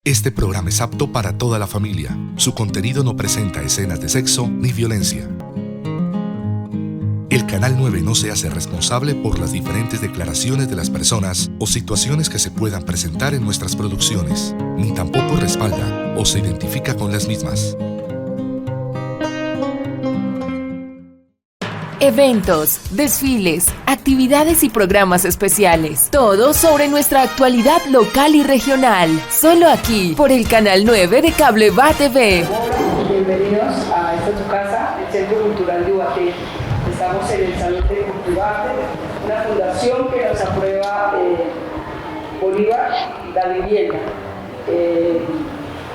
Este programa es apto para toda la familia. Su contenido no presenta escenas de sexo ni violencia. El Canal 9 no se hace responsable por las diferentes declaraciones de las personas o situaciones que se puedan presentar en nuestras producciones, ni tampoco respalda o se identifica con las mismas. Eventos, desfiles, actividades y programas especiales. Todo sobre nuestra actualidad local y regional. Solo aquí, por el Canal 9 de Cable Va TV. Bienvenidos a esta tu casa, el Centro Cultural de Ubaté. Estamos en el Salón de Cultura, una fundación que nos aprueba Bolívar, la vivienda.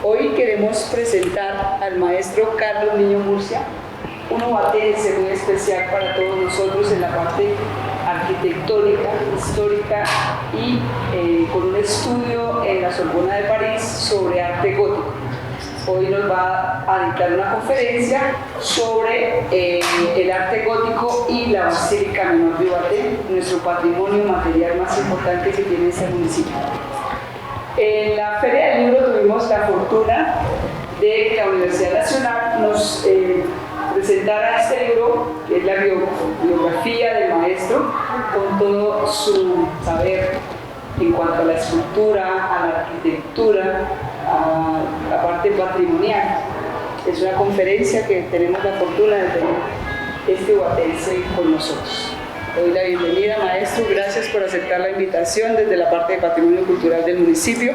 Hoy queremos presentar al maestro Carlos Niño Murcia, un ubatense muy especial para todos nosotros en la parte arquitectónica, histórica y con un estudio en la Sorbona de París sobre arte gótico. Hoy nos va a dictar una conferencia sobre el arte gótico y la Basílica Menor de Ubaté, nuestro patrimonio material más importante que tiene este municipio. En la Feria del Libro tuvimos la fortuna de que la Universidad Nacional nos presentara este libro, que es la biografía del maestro, con todo su saber en cuanto a la escultura, a la arquitectura, a la parte patrimonial. Es una conferencia que tenemos la fortuna de tener este ubatense con nosotros. Le doy la bienvenida, maestro, gracias por aceptar la invitación desde la parte de Patrimonio Cultural del municipio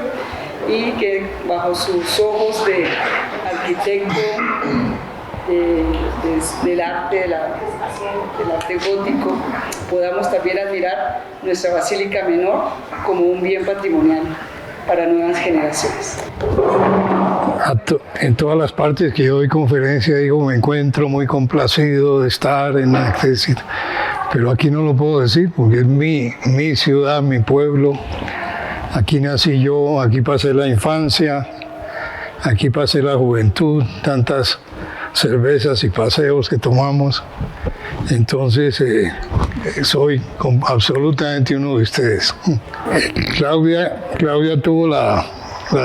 y que bajo sus ojos de arquitecto del arte gótico podamos también admirar nuestra Basílica Menor como un bien patrimonial para nuevas generaciones. En todas las partes que yo doy conferencia digo, me encuentro muy complacido de estar en la Accessit, pero aquí no lo puedo decir porque es mi ciudad, mi pueblo. Aquí nací yo, aquí pasé la infancia, aquí pasé la juventud, tantas cervezas y paseos que tomamos. Entonces soy absolutamente uno de ustedes. Claudia tuvo la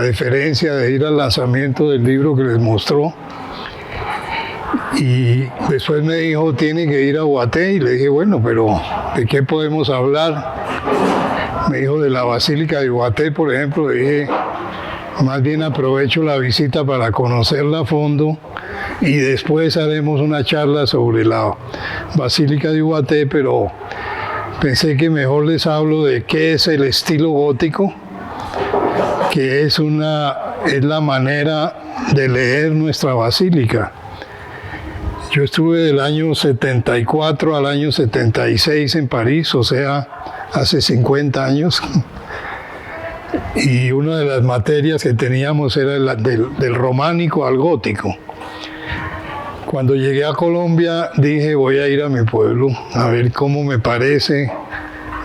deferencia de ir al lanzamiento del libro que les mostró y después me dijo, tiene que ir a Ubaté, y le dije, bueno, pero ¿de qué podemos hablar? Me dijo de la Basílica de Ubaté, por ejemplo. Le dije, más bien aprovecho la visita para conocerla a fondo y después haremos una charla sobre la Basílica de Ubaté, pero pensé que mejor les hablo de qué es el estilo gótico, que es la manera de leer nuestra basílica. Yo estuve del año 74 al año 76 en París, o sea, hace 50 años. Y una de las materias que teníamos era del románico al gótico. Cuando llegué a Colombia dije, voy a ir a mi pueblo a ver cómo me parece,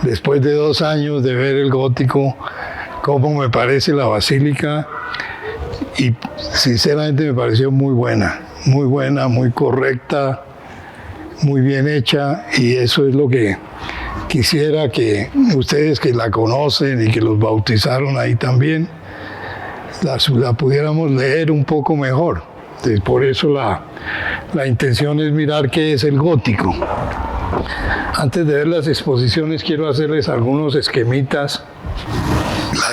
después de 2 años de ver el gótico, cómo me parece la basílica, y sinceramente me pareció muy buena, muy correcta, muy bien hecha, y eso es lo que quisiera que ustedes que la conocen y que los bautizaron ahí también, la pudiéramos leer un poco mejor. Entonces, por eso la intención es mirar qué es el gótico. Antes de ver las exposiciones quiero hacerles algunos esquemitas.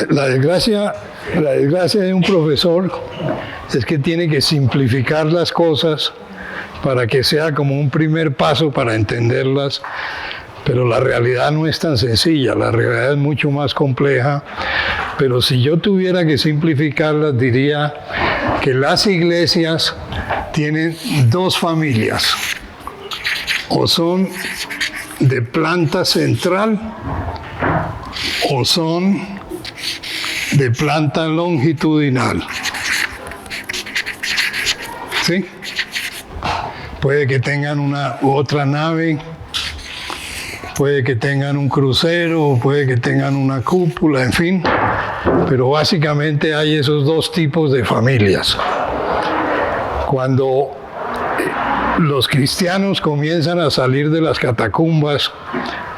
La desgracia de un profesor es que tiene que simplificar las cosas para que sea como un primer paso para entenderlas. Pero la realidad no es tan sencilla, la realidad es mucho más compleja. Pero si yo tuviera que simplificarlas, diría que las iglesias tienen 2 familias. O son de planta central o son de planta longitudinal. ¿Sí? Puede que tengan una u otra nave, puede que tengan un crucero, puede que tengan una cúpula, en fin, pero básicamente hay esos 2 tipos de familias. Cuando los cristianos comienzan a salir de las catacumbas,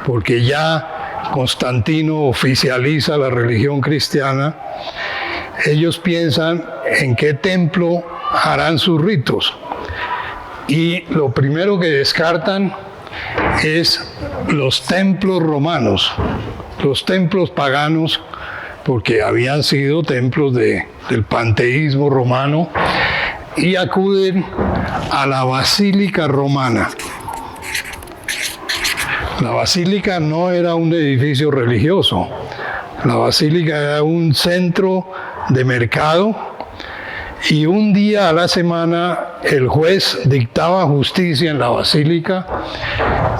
porque ya Constantino oficializa la religión cristiana, ellos piensan en qué templo harán sus ritos. Y lo primero que descartan es los templos romanos, los templos paganos, porque habían sido templos del panteísmo romano, y acuden a la basílica romana. La basílica no era un edificio religioso, la basílica era un centro de mercado, y un día a la semana el juez dictaba justicia en la basílica.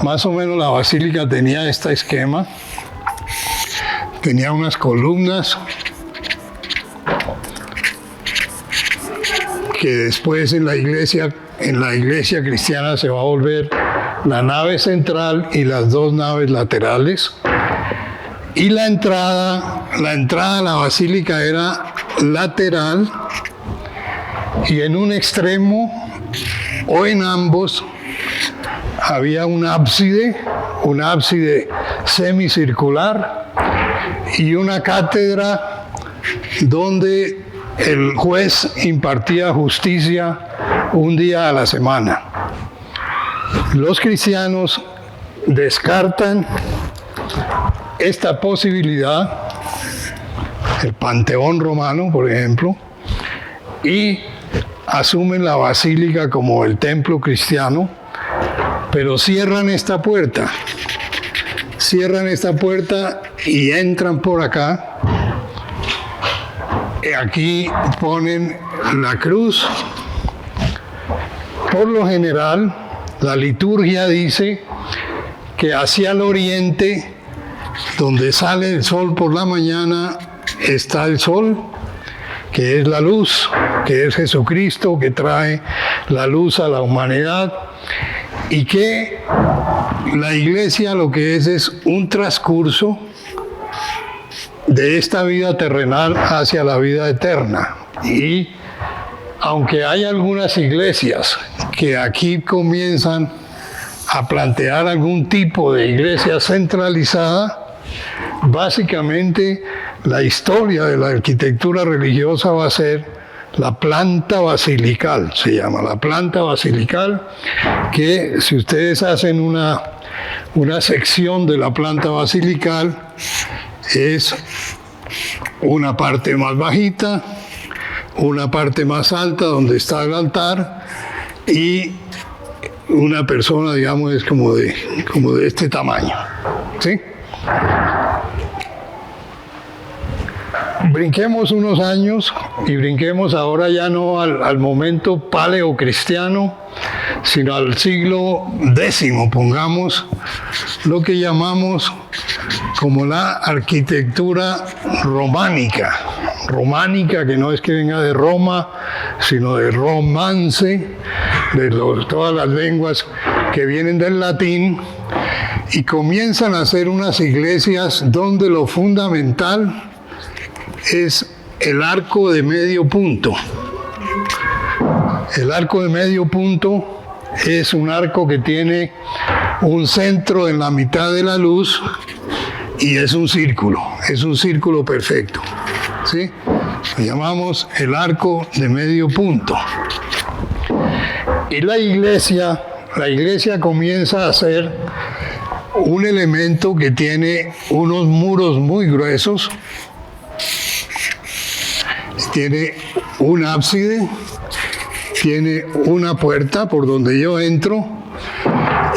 Más o menos la basílica tenía este esquema, tenía unas columnas que después en la iglesia cristiana se va a volver la nave central y las dos naves laterales. Y la entrada a la basílica era lateral, y en un extremo o en ambos había un ábside semicircular y una cátedra donde el juez impartía justicia un día a la semana. Los cristianos descartan esta posibilidad, el Panteón romano, por ejemplo, y asumen la basílica como el templo cristiano, pero cierran esta puerta y entran por acá. Aquí ponen la cruz. Por lo general, la liturgia dice que hacia el oriente, donde sale el sol por la mañana, está el sol, que es la luz, que es Jesucristo, que trae la luz a la humanidad, y que la iglesia lo que es un transcurso de esta vida terrenal hacia la vida eterna. Y aunque hay algunas iglesias que aquí comienzan a plantear algún tipo de iglesia centralizada, básicamente la historia de la arquitectura religiosa va a ser la planta basilical, se llama la planta basilical, que si ustedes hacen una sección de la planta basilical, es una parte más bajita, una parte más alta donde está el altar, y una persona, digamos, es como de este tamaño, ¿sí? Brinquemos unos años y brinquemos ahora ya no al momento paleocristiano, sino al siglo X, pongamos lo que llamamos como la arquitectura románica, que no es que venga de Roma, sino de romance, todas las lenguas que vienen del latín, y comienzan a hacer unas iglesias donde lo fundamental es el arco de medio punto. El arco de medio punto es un arco que tiene un centro en la mitad de la luz y es un círculo perfecto, ¿sí? Lo llamamos el arco de medio punto. Y la iglesia comienza a ser un elemento que tiene unos muros muy gruesos, tiene un ábside, tiene una puerta por donde yo entro,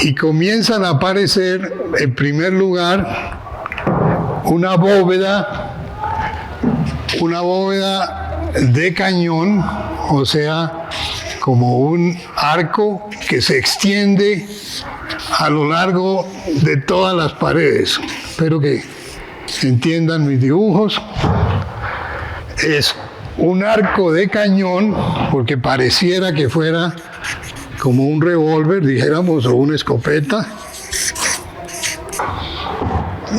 y comienzan a aparecer, en primer lugar, una bóveda de cañón, o sea, como un arco que se extiende a lo largo de todas las paredes. Espero que entiendan mis dibujos. Es un arco de cañón, porque pareciera que fuera como un revólver, dijéramos, o una escopeta,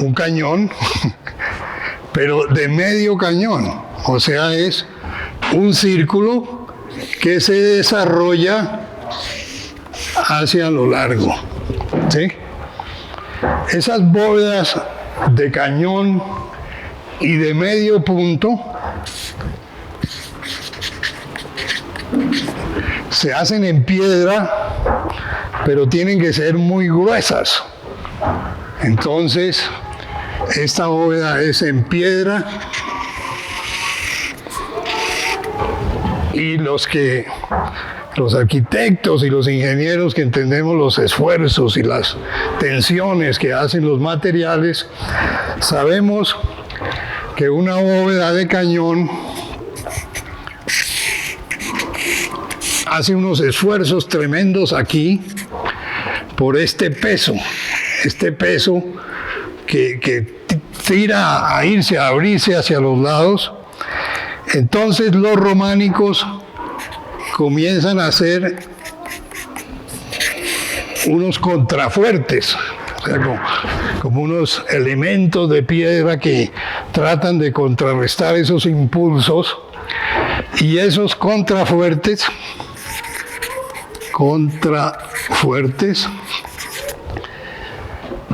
un cañón, pero de medio cañón, o sea, es un círculo que se desarrolla hacia lo largo, ¿sí? Esas bóvedas de cañón y de medio punto se hacen en piedra, pero tienen que ser muy gruesas. Entonces, esta bóveda es en piedra y los arquitectos y los ingenieros que entendemos los esfuerzos y las tensiones que hacen los materiales, sabemos que una bóveda de cañón hace unos esfuerzos tremendos aquí por este peso que tira a irse, a abrirse hacia los lados. Entonces los románicos comienzan a hacer unos contrafuertes, o sea, como unos elementos de piedra que tratan de contrarrestar esos impulsos, y esos contrafuertes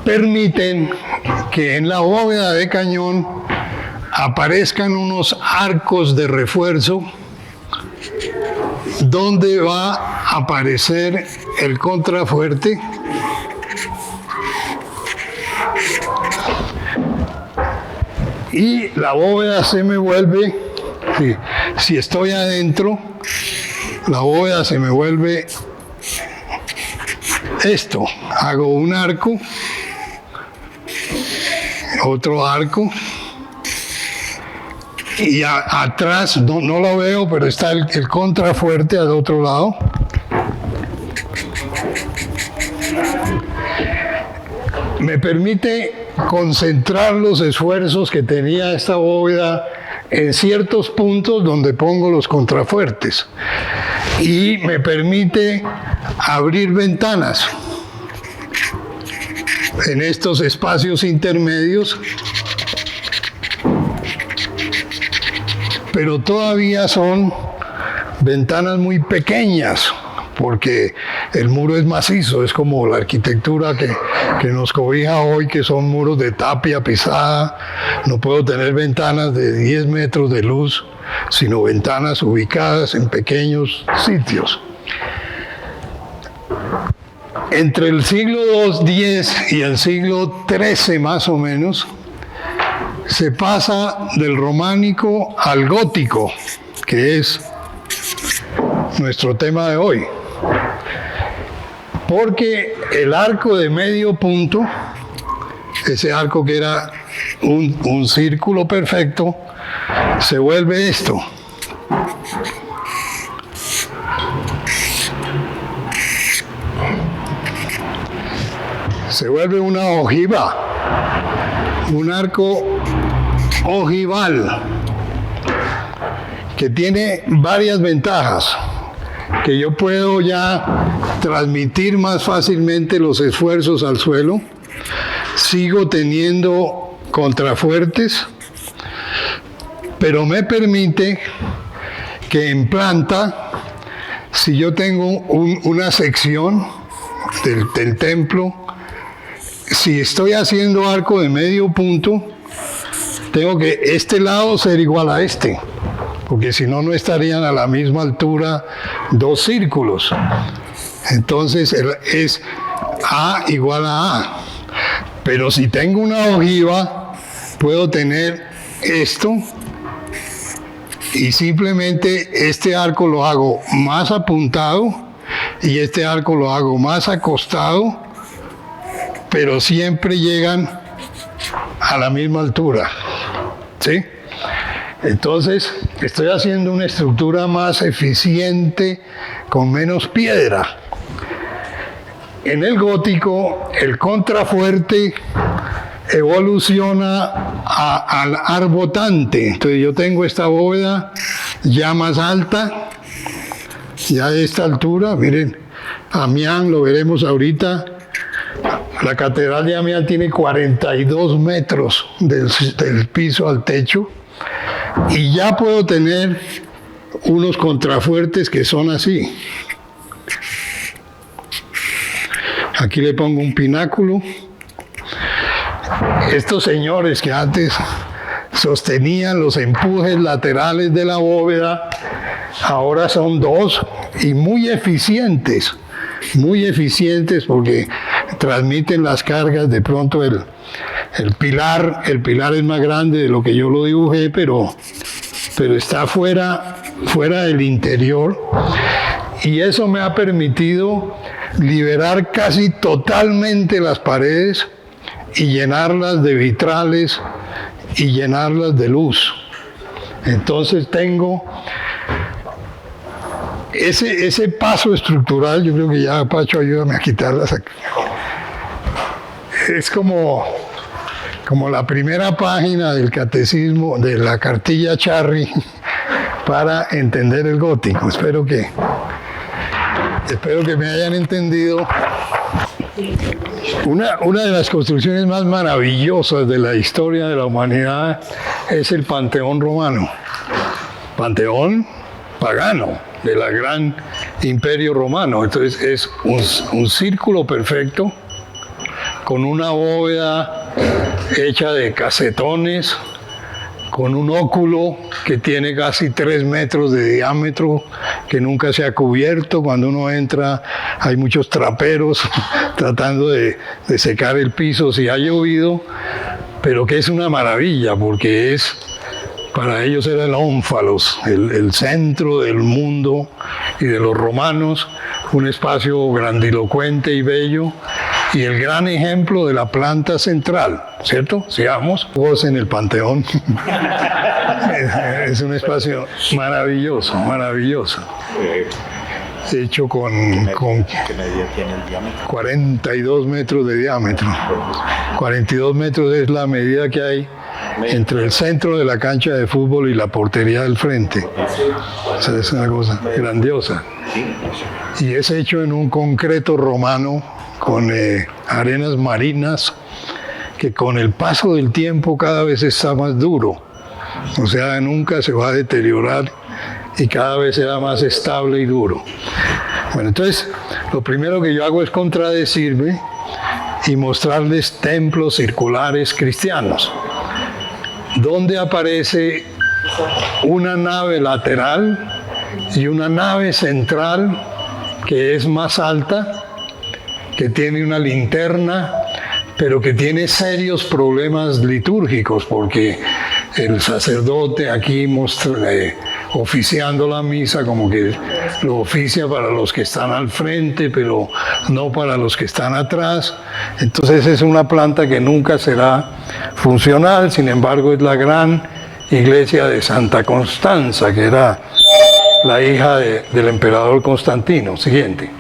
permiten que en la bóveda de cañón aparezcan unos arcos de refuerzo donde va a aparecer el contrafuerte y la bóveda se me vuelve, si estoy adentro, la bóveda se me vuelve esto. Hago un arco, otro arco, y atrás, no lo veo, pero está el contrafuerte al otro lado. Me permite concentrar los esfuerzos que tenía esta bóveda en ciertos puntos donde pongo los contrafuertes, y me permite abrir ventanas en estos espacios intermedios, pero todavía son ventanas muy pequeñas porque el muro es macizo, es como la arquitectura que nos cobija hoy, que son muros de tapia pisada. No puedo tener ventanas de 10 metros de luz, sino ventanas ubicadas en pequeños sitios. Entre el siglo X y el siglo XIII más o menos, se pasa del románico al gótico, que es nuestro tema de hoy. Porque el arco de medio punto, ese arco que era un círculo perfecto, se vuelve esto. Se vuelve una ojiva, un arco ojival, que tiene varias ventajas, que yo puedo ya transmitir más fácilmente los esfuerzos al suelo, sigo teniendo contrafuertes, pero me permite que en planta, si yo tengo una sección del templo, si estoy haciendo arco de medio punto, tengo que este lado ser igual a este, porque si no, no estarían a la misma altura dos círculos. Entonces es A igual a A. Pero si tengo una ojiva, puedo tener esto y simplemente este arco lo hago más apuntado y este arco lo hago más acostado, pero siempre llegan a la misma altura, ¿sí? Entonces, estoy haciendo una estructura más eficiente con menos piedra. En el gótico, el contrafuerte evoluciona al arbotante. Entonces, yo tengo esta bóveda ya más alta, ya de esta altura. Miren, Amiens, lo veremos ahorita. La catedral de Amiens tiene 42 metros del piso al techo. Y ya puedo tener unos contrafuertes que son así. Aquí le pongo un pináculo. Estos señores que antes sostenían los empujes laterales de la bóveda, ahora son 2 y muy eficientes porque transmiten las cargas. De pronto el pilar es más grande de lo que yo lo dibujé, pero está fuera del interior, y eso me ha permitido liberar casi totalmente las paredes y llenarlas de vitrales y llenarlas de luz. Entonces tengo ese paso estructural. Yo creo que ya, Pacho, ayúdame a quitarlas aquí. Es como la primera página del catecismo, de la cartilla Charry, para entender el gótico. Espero que me hayan entendido. Una de las construcciones más maravillosas de la historia de la humanidad es el Panteón romano. Panteón pagano del gran imperio romano. Entonces es un círculo perfecto con una bóveda hecha de casetones, con un óculo que tiene casi 3 metros de diámetro, que nunca se ha cubierto. Cuando uno entra hay muchos traperos tratando de secar el piso si ha llovido, pero que es una maravilla porque para ellos era el ónfalos, el centro del mundo y de los romanos, un espacio grandilocuente y bello, y el gran ejemplo de la planta central, ¿cierto? Sigamos, vos en el Panteón. Es un espacio maravilloso, maravilloso. Hecho con ¿Qué medida tiene el diámetro? 42 metros de diámetro. 42 metros es la medida que hay entre el centro de la cancha de fútbol y la portería del frente. O sea, es una cosa grandiosa. Y es hecho en un concreto romano con arenas marinas, que con el paso del tiempo cada vez está más duro. O sea, nunca se va a deteriorar y cada vez será más estable y duro. Bueno, entonces, lo primero que yo hago es contradecirme y mostrarles templos circulares cristianos, donde aparece una nave lateral y una nave central que es más alta, que tiene una linterna, pero que tiene serios problemas litúrgicos, porque el sacerdote aquí oficiando la misa, como que lo oficia para los que están al frente, pero no para los que están atrás. Entonces es una planta que nunca será funcional. Sin embargo, es la gran iglesia de Santa Constanza, que era la hija del emperador Constantino. Siguiente.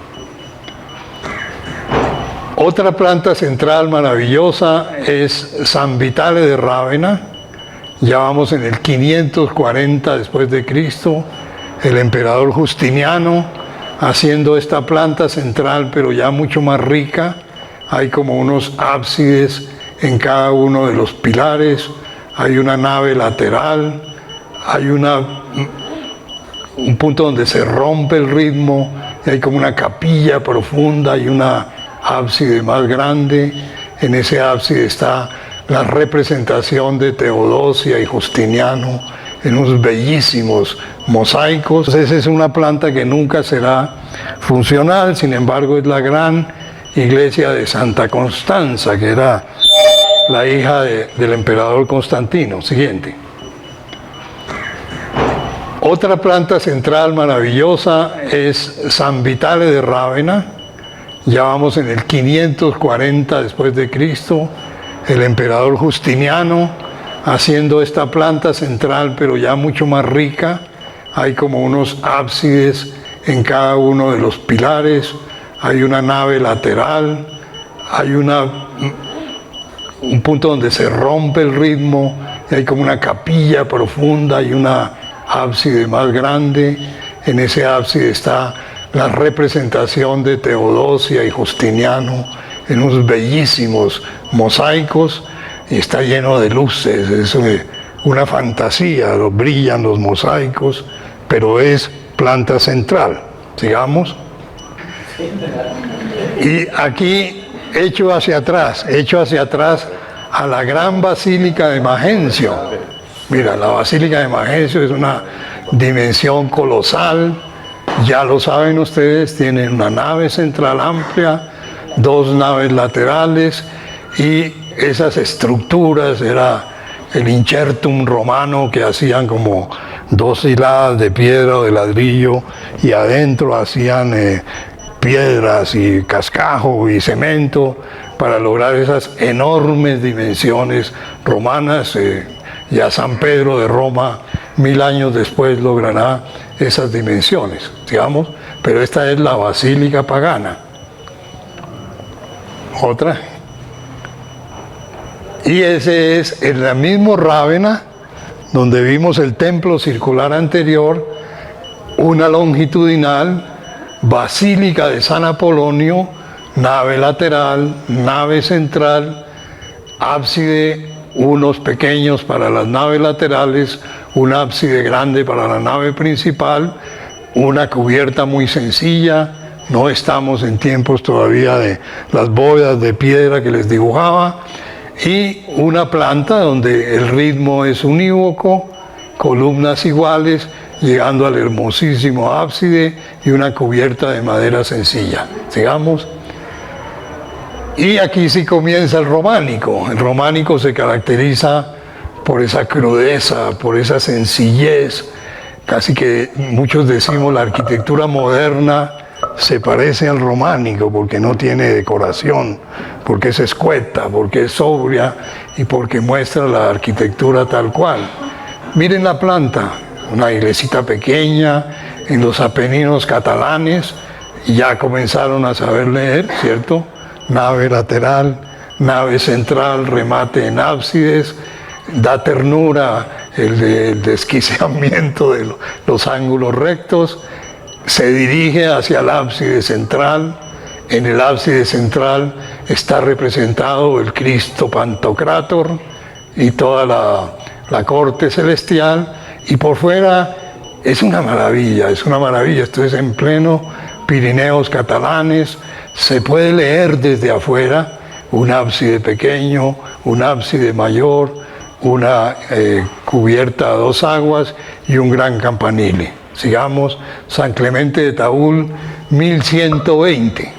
Otra planta central maravillosa es San Vitale de Rávena. Ya vamos en el 540 después de Cristo, el emperador Justiniano haciendo esta planta central, pero ya mucho más rica. Hay como unos ábsides en cada uno de los pilares, hay una nave lateral, hay un punto donde se rompe el ritmo, y hay como una capilla profunda y una ábside más grande. En ese ábside está la representación de Teodosia y Justiniano en unos bellísimos mosaicos. Esa es una planta que nunca será funcional. Sin embargo, es la gran iglesia de Santa Constanza, que era la hija del emperador Constantino. Siguiente. Otra planta central maravillosa es San Vitale de Rávena. Ya vamos en el 540 después de Cristo, el emperador Justiniano haciendo esta planta central, pero ya mucho más rica. Hay como unos ábsides en cada uno de los pilares, hay una nave lateral, hay un punto donde se rompe el ritmo, y hay como una capilla profunda y una ábside más grande. En ese ábside está la representación de Teodosia y Justiniano en unos bellísimos mosaicos, y está lleno de luces. Es una fantasía, brillan los mosaicos, pero es planta central. Sigamos. Y aquí hecho hacia atrás a la gran basílica de Magencio. Mira, la Basílica de Majencio es una dimensión colosal, ya lo saben ustedes, tiene una nave central amplia, 2 naves laterales, y esas estructuras era el incertum romano, que hacían como 2 hiladas de piedra o de ladrillo, y adentro hacían piedras y cascajo y cemento para lograr esas enormes dimensiones romanas. Ya San Pedro de Roma, 1000 años después, logrará esas dimensiones, digamos, pero esta es la basílica pagana. Otra. Y ese es el mismo Rávena, donde vimos el templo circular anterior, una longitudinal, Basílica de San Apolonio, nave lateral, nave central, ábside, unos pequeños para las naves laterales, un ábside grande para la nave principal, una cubierta muy sencilla. No estamos en tiempos todavía de las bóvedas de piedra que les dibujaba, y una planta donde el ritmo es unívoco, columnas iguales, llegando al hermosísimo ábside y una cubierta de madera sencilla. Sigamos. Y aquí sí comienza el románico. El románico se caracteriza por esa crudeza, por esa sencillez. Casi que muchos decimos la arquitectura moderna se parece al románico porque no tiene decoración, porque es escueta, porque es sobria y porque muestra la arquitectura tal cual. Miren la planta, una iglesita pequeña en los Apeninos catalanes, ya comenzaron a saber leer, ¿cierto? Nave lateral, nave central, remate en ábsides, da ternura el desquiciamiento de los ángulos rectos, se dirige hacia el ábside central. En el ábside central está representado el Cristo Pantocrátor y toda la corte celestial, y por fuera es una maravilla, esto es en pleno Pirineos catalanes, se puede leer desde afuera, un ábside pequeño, un ábside mayor, una cubierta a 2 aguas y un gran campanile. Sigamos, San Clemente de Taúl, 1120.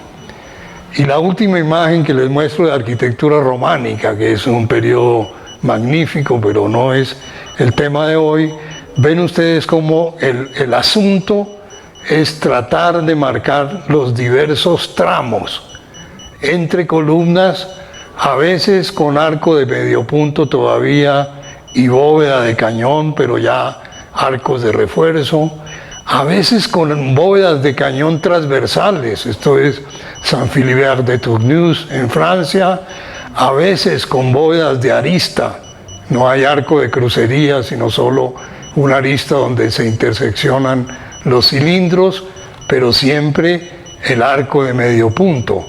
Y la última imagen que les muestro de arquitectura románica, que es un periodo magnífico, pero no es el tema de hoy. Ven ustedes cómo el asunto es tratar de marcar los diversos tramos entre columnas, a veces con arco de medio punto todavía y bóveda de cañón, pero ya arcos de refuerzo, a veces con bóvedas de cañón transversales, esto es San Philibert de Tournus en Francia, a veces con bóvedas de arista, no hay arco de crucería, sino solo una arista donde se interseccionan los cilindros, pero siempre el arco de medio punto.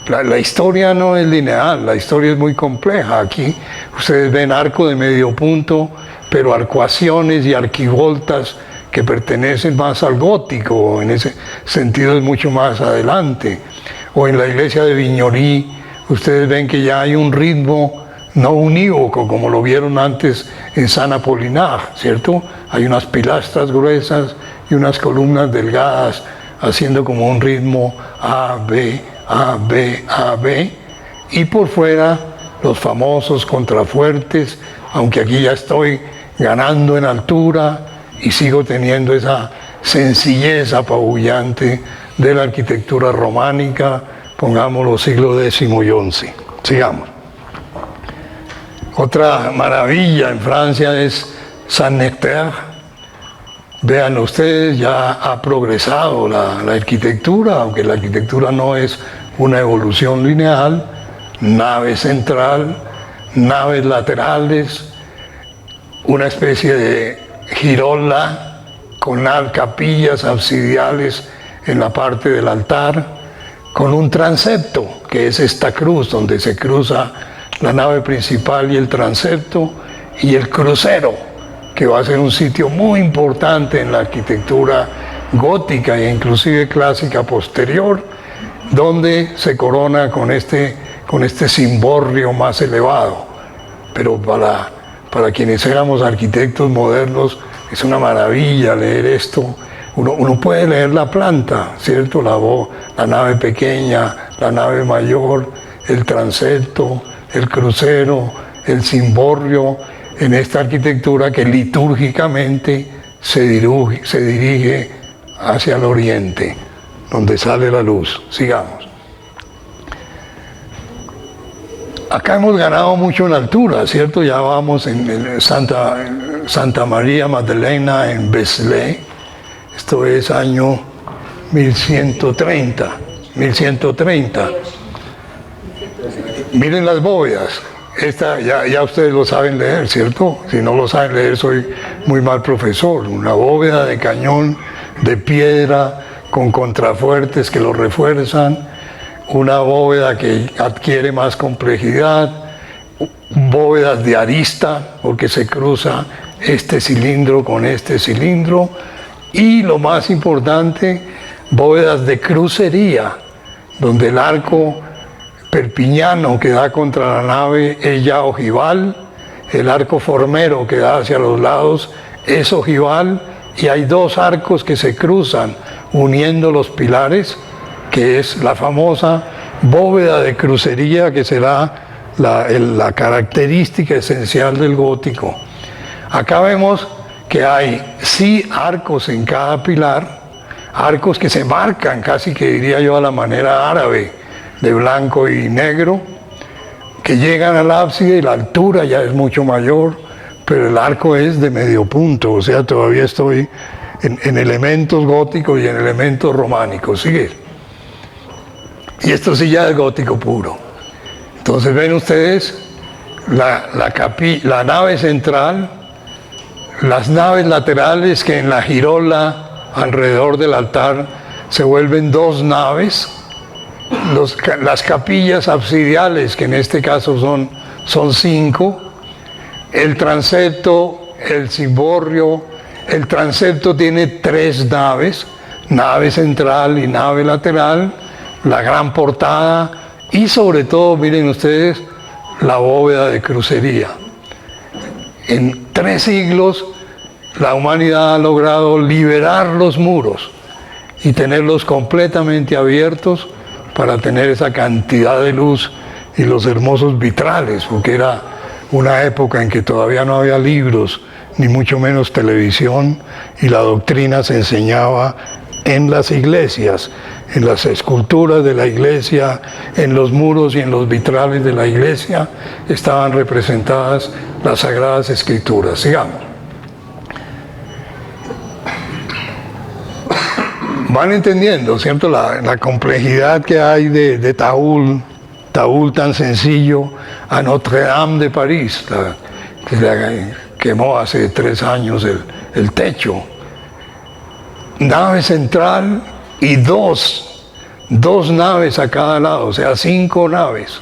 La historia no es lineal, la historia es muy compleja. Aquí ustedes ven arco de medio punto, pero arcuaciones y arquivoltas que pertenecen más al gótico, en ese sentido es mucho más adelante. O en la iglesia de Vignory, ustedes ven que ya hay un ritmo no unívoco, como lo vieron antes en San Apolinar, ¿cierto? Hay unas pilastras gruesas y unas columnas delgadas, haciendo como un ritmo A, B, A, B, A, B, y por fuera los famosos contrafuertes, aunque aquí ya estoy ganando en altura y sigo teniendo esa sencillez apabullante de la arquitectura románica, pongámoslo siglo X y XI. Sigamos. Otra maravilla en Francia es Saint-Nectaire. Vean ustedes, ya ha progresado la arquitectura, aunque la arquitectura no es una evolución lineal, nave central, naves laterales, una especie de girola con capillas absidiales en la parte del altar, con un transepto, que es esta cruz donde se cruza la nave principal y el transepto, y el crucero, que va a ser un sitio muy importante en la arquitectura gótica e inclusive clásica posterior, donde se corona con este cimborrio más elevado. Pero para quienes éramos arquitectos modernos, es una maravilla leer esto. Uno puede leer la planta, ¿cierto? La nave pequeña, la nave mayor, el transepto, el crucero, el cimborrio, en esta arquitectura que litúrgicamente se dirige hacia el oriente, donde sale la luz. Sigamos. Acá hemos ganado mucho en altura, ¿cierto? Ya vamos en Santa María Magdalena en Beslé. Esto es año 1130. Miren las bóvedas. Esta ya ustedes lo saben leer, ¿cierto? Si no lo saben leer, soy muy mal profesor. Una bóveda de cañón de piedra con contrafuertes que lo refuerzan. Una bóveda que adquiere más complejidad. Bóvedas de arista, porque se cruza este cilindro con este cilindro. Y lo más importante, bóvedas de crucería, donde el arco perpiñano que da contra la nave es ya ojival, el arco formero que da hacia los lados es ojival, y hay dos arcos que se cruzan uniendo los pilares, que es la famosa bóveda de crucería, que será la característica esencial del gótico. Acá vemos que hay sí arcos en cada pilar, arcos que se marcan casi que diría yo a la manera árabe, de blanco y negro, que llegan al ábside y la altura ya es mucho mayor, pero el arco es de medio punto, o sea, todavía estoy en elementos góticos y en elementos románicos. Sigue. Y esto sí ya es gótico puro. Entonces ven ustedes la nave central, las naves laterales que en la girola alrededor del altar se vuelven dos naves, las capillas absidiales, que en este caso son 5, el transepto, el cimborrio. El transepto tiene 3 naves, nave central y nave lateral, la gran portada y sobre todo, miren ustedes, la bóveda de crucería. En 3 siglos la humanidad ha logrado liberar los muros y tenerlos completamente abiertos para tener esa cantidad de luz y los hermosos vitrales, porque era una época en que todavía no había libros, ni mucho menos televisión, y la doctrina se enseñaba en las iglesias, en las esculturas de la iglesia, en los muros y en los vitrales de la iglesia estaban representadas las Sagradas Escrituras. Sigamos. Van entendiendo, ¿cierto? La complejidad que hay de Taúl tan sencillo, a Notre Dame de París, que se quemó hace 3 años el techo. Nave central y dos naves a cada lado, o sea, 5 naves.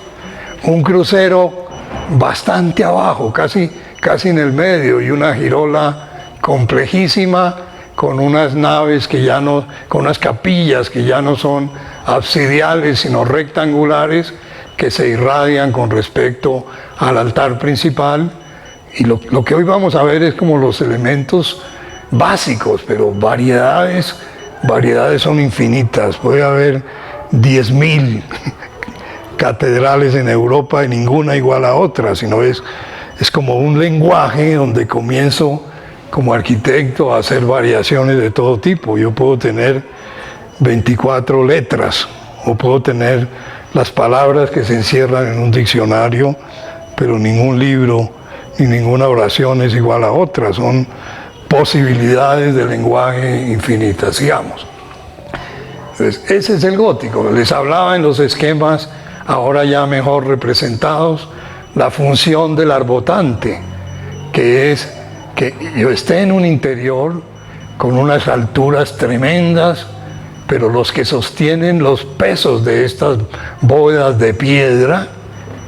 Un crucero bastante abajo, casi en el medio, y una girola complejísima, con unas naves con unas capillas que ya no son absidiales, sino rectangulares, que se irradian con respecto al altar principal. Y lo que hoy vamos a ver es como los elementos básicos, pero variedades son infinitas. Puede haber 10.000 catedrales en Europa y ninguna igual a otra, sino es como un lenguaje donde comienzo como arquitecto a hacer variaciones de todo tipo. Yo puedo tener 24 letras, o puedo tener las palabras que se encierran en un diccionario, pero ningún libro ni ninguna oración es igual a otra. Son posibilidades de lenguaje infinitas. Sigamos. Entonces, ese es el gótico. Les hablaba en los esquemas, ahora ya mejor representados, la función del arbotante, que es que yo esté en un interior con unas alturas tremendas, pero los que sostienen los pesos de estas bóvedas de piedra,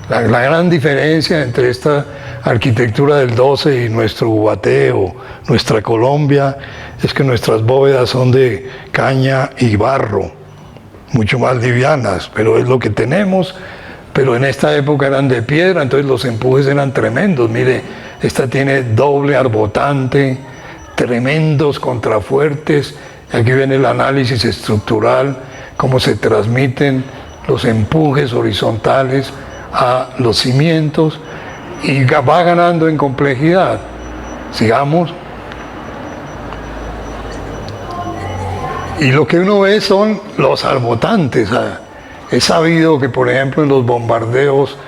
la gran diferencia entre esta arquitectura del 12 y nuestro Ubaté o nuestra Colombia es que nuestras bóvedas son de caña y barro, mucho más livianas, pero es lo que tenemos. Pero en esta época eran de piedra, entonces los empujes eran tremendos. Mire, Esta tiene doble arbotante, tremendos contrafuertes. Aquí viene el análisis estructural, cómo se transmiten los empujes horizontales a los cimientos y va ganando en complejidad. Sigamos. Y lo que uno ve son los arbotantes. He sabido que, por ejemplo, en los bombardeos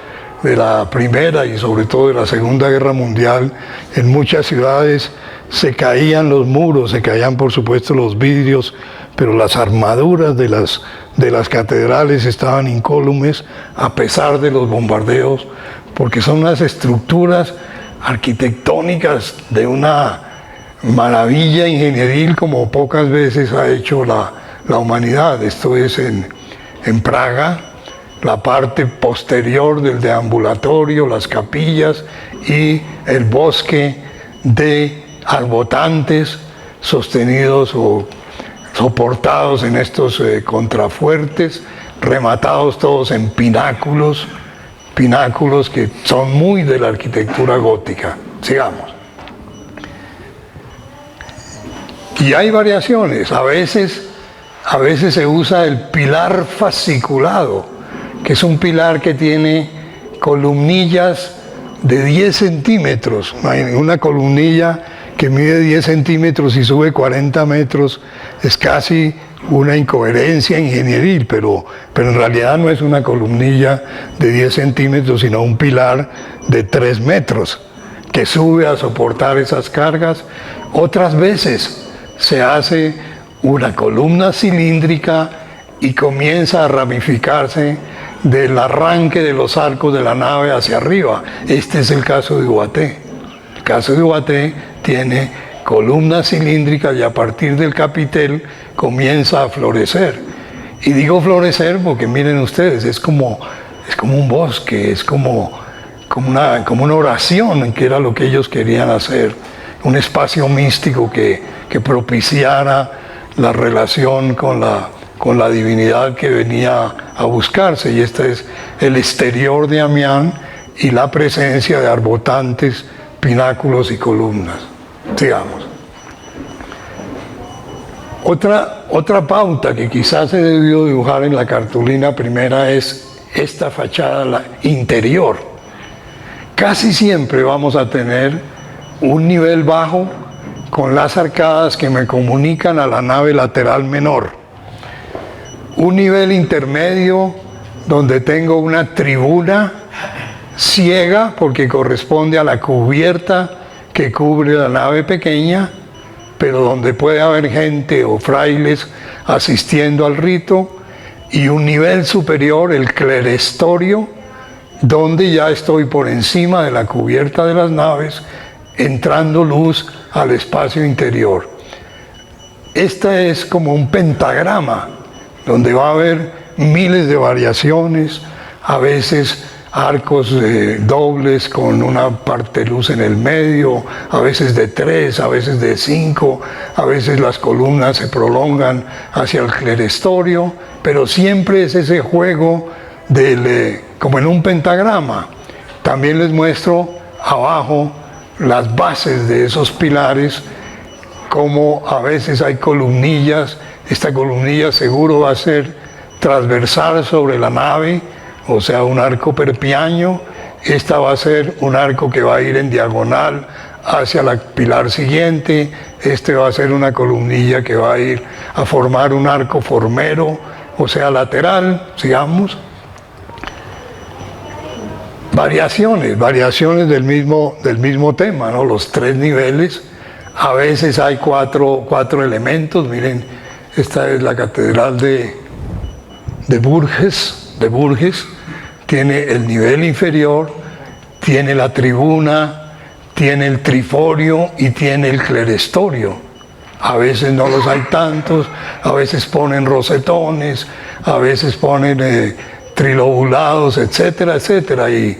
de la Primera y sobre todo de la Segunda Guerra Mundial, en muchas ciudades se caían los muros, se caían por supuesto los vidrios, pero las armaduras de las catedrales estaban incólumes a pesar de los bombardeos, porque son unas estructuras arquitectónicas de una maravilla ingenieril como pocas veces ha hecho la humanidad. Esto es en Praga, la parte posterior del deambulatorio, las capillas y el bosque de arbotantes sostenidos o soportados en estos contrafuertes, rematados todos en pináculos que son muy de la arquitectura gótica. Sigamos. Y hay variaciones. A veces se usa el pilar fasciculado, que es un pilar que tiene columnillas de 10 centímetros. Una columnilla que mide 10 centímetros y sube 40 metros es casi una incoherencia ingenieril, pero en realidad no es una columnilla de 10 centímetros, sino un pilar de 3 metros que sube a soportar esas cargas. Otras veces se hace una columna cilíndrica y comienza a ramificarse del arranque de los arcos de la nave hacia arriba. Este es el caso de Ubaté. El caso de Ubaté tiene columna cilíndrica y a partir del capitel comienza a florecer. Y digo florecer porque miren ustedes, es como un bosque, es como una oración, que era lo que ellos querían hacer, un espacio místico que propiciara la relación con la divinidad que venía a buscarse. Y este es el exterior de Amiens y la presencia de arbotantes, pináculos y columnas. Sigamos. Otra pauta que quizás se debió dibujar en la cartulina primera es esta fachada interior. Casi siempre vamos a tener un nivel bajo con las arcadas que me comunican a la nave lateral menor. Un nivel intermedio donde tengo una tribuna ciega porque corresponde a la cubierta que cubre la nave pequeña, pero donde puede haber gente o frailes asistiendo al rito, y un nivel superior, el clerestorio, donde ya estoy por encima de la cubierta de las naves, entrando luz al espacio interior. Esta es como un pentagrama, donde va a haber miles de variaciones, a veces arcos dobles con una parte de luz en el medio, a veces de 3, a veces de 5, a veces las columnas se prolongan hacia el clerestorio, pero siempre es ese juego como en un pentagrama. También les muestro abajo las bases de esos pilares, como a veces hay columnillas. Esta columnilla seguro va a ser transversal sobre la nave, o sea, un arco perpiaño. Esta va a ser un arco que va a ir en diagonal hacia el pilar siguiente. Este va a ser una columnilla que va a ir a formar un arco formero, o sea, lateral. Sigamos. Variaciones del mismo tema, ¿no? Los 3 niveles. A veces hay cuatro elementos. Miren, esta es la catedral de Bourges. Tiene el nivel inferior, tiene la tribuna, tiene el triforio y tiene el clerestorio. A veces no los hay tantos, a veces ponen rosetones, a veces ponen trilobulados, etcétera, etcétera. Y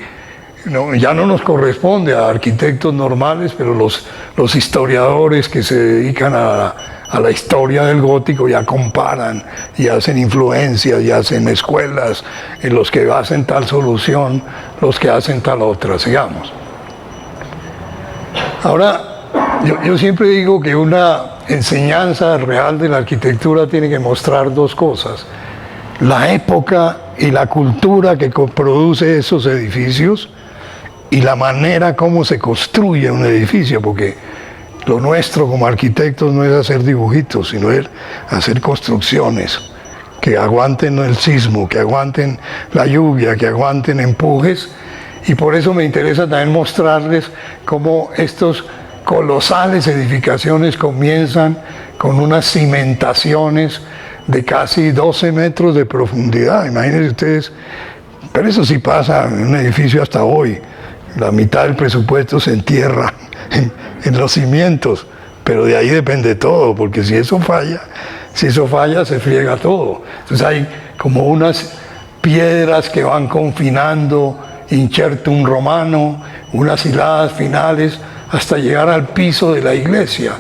ya no nos corresponde a arquitectos normales, pero los historiadores que se dedican a la historia del gótico ya comparan y hacen influencias y hacen escuelas en los que hacen tal solución, los que hacen tal otra. Sigamos. Ahora, yo siempre digo que una enseñanza real de la arquitectura tiene que mostrar dos cosas: la época y la cultura que produce esos edificios y la manera como se construye un edificio, porque lo nuestro como arquitectos no es hacer dibujitos, sino es hacer construcciones que aguanten el sismo, que aguanten la lluvia, que aguanten empujes. Y por eso me interesa también mostrarles cómo estos colosales edificaciones comienzan con unas cimentaciones de casi 12 metros de profundidad. Imagínense ustedes, pero eso sí pasa en un edificio hasta hoy. La mitad del presupuesto se entierra en los cimientos, pero de ahí depende todo, porque si eso falla se friega todo. Entonces hay como unas piedras que van confinando inchertum romano, unas hiladas finales hasta llegar al piso de la iglesia,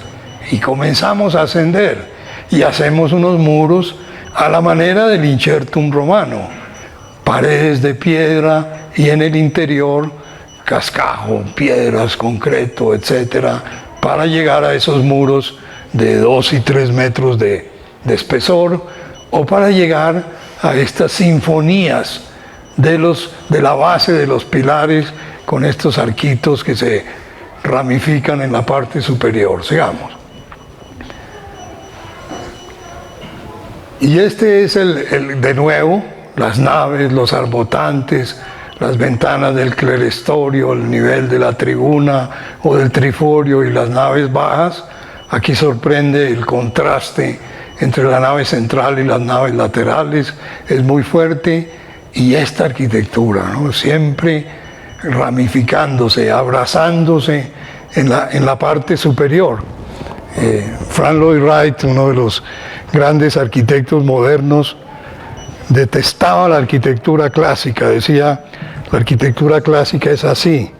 y comenzamos a ascender y hacemos unos muros a la manera del inchertum romano, paredes de piedra y en el interior cascajo, piedras, concreto, etcétera, para llegar a esos muros de 2 y 3 metros de espesor, o para llegar a estas sinfonías de la base de los pilares con estos arquitos que se ramifican en la parte superior. Sigamos. Y este es de nuevo, las naves, los arbotantes, las ventanas del clerestorio, el nivel de la tribuna o del triforio y las naves bajas. Aquí sorprende el contraste entre la nave central y las naves laterales, es muy fuerte. Y esta arquitectura, ¿no?, siempre ramificándose, abrazándose en la parte superior. Frank Lloyd Wright, uno de los grandes arquitectos modernos, detestaba la arquitectura clásica. Decía, la arquitectura clásica es así,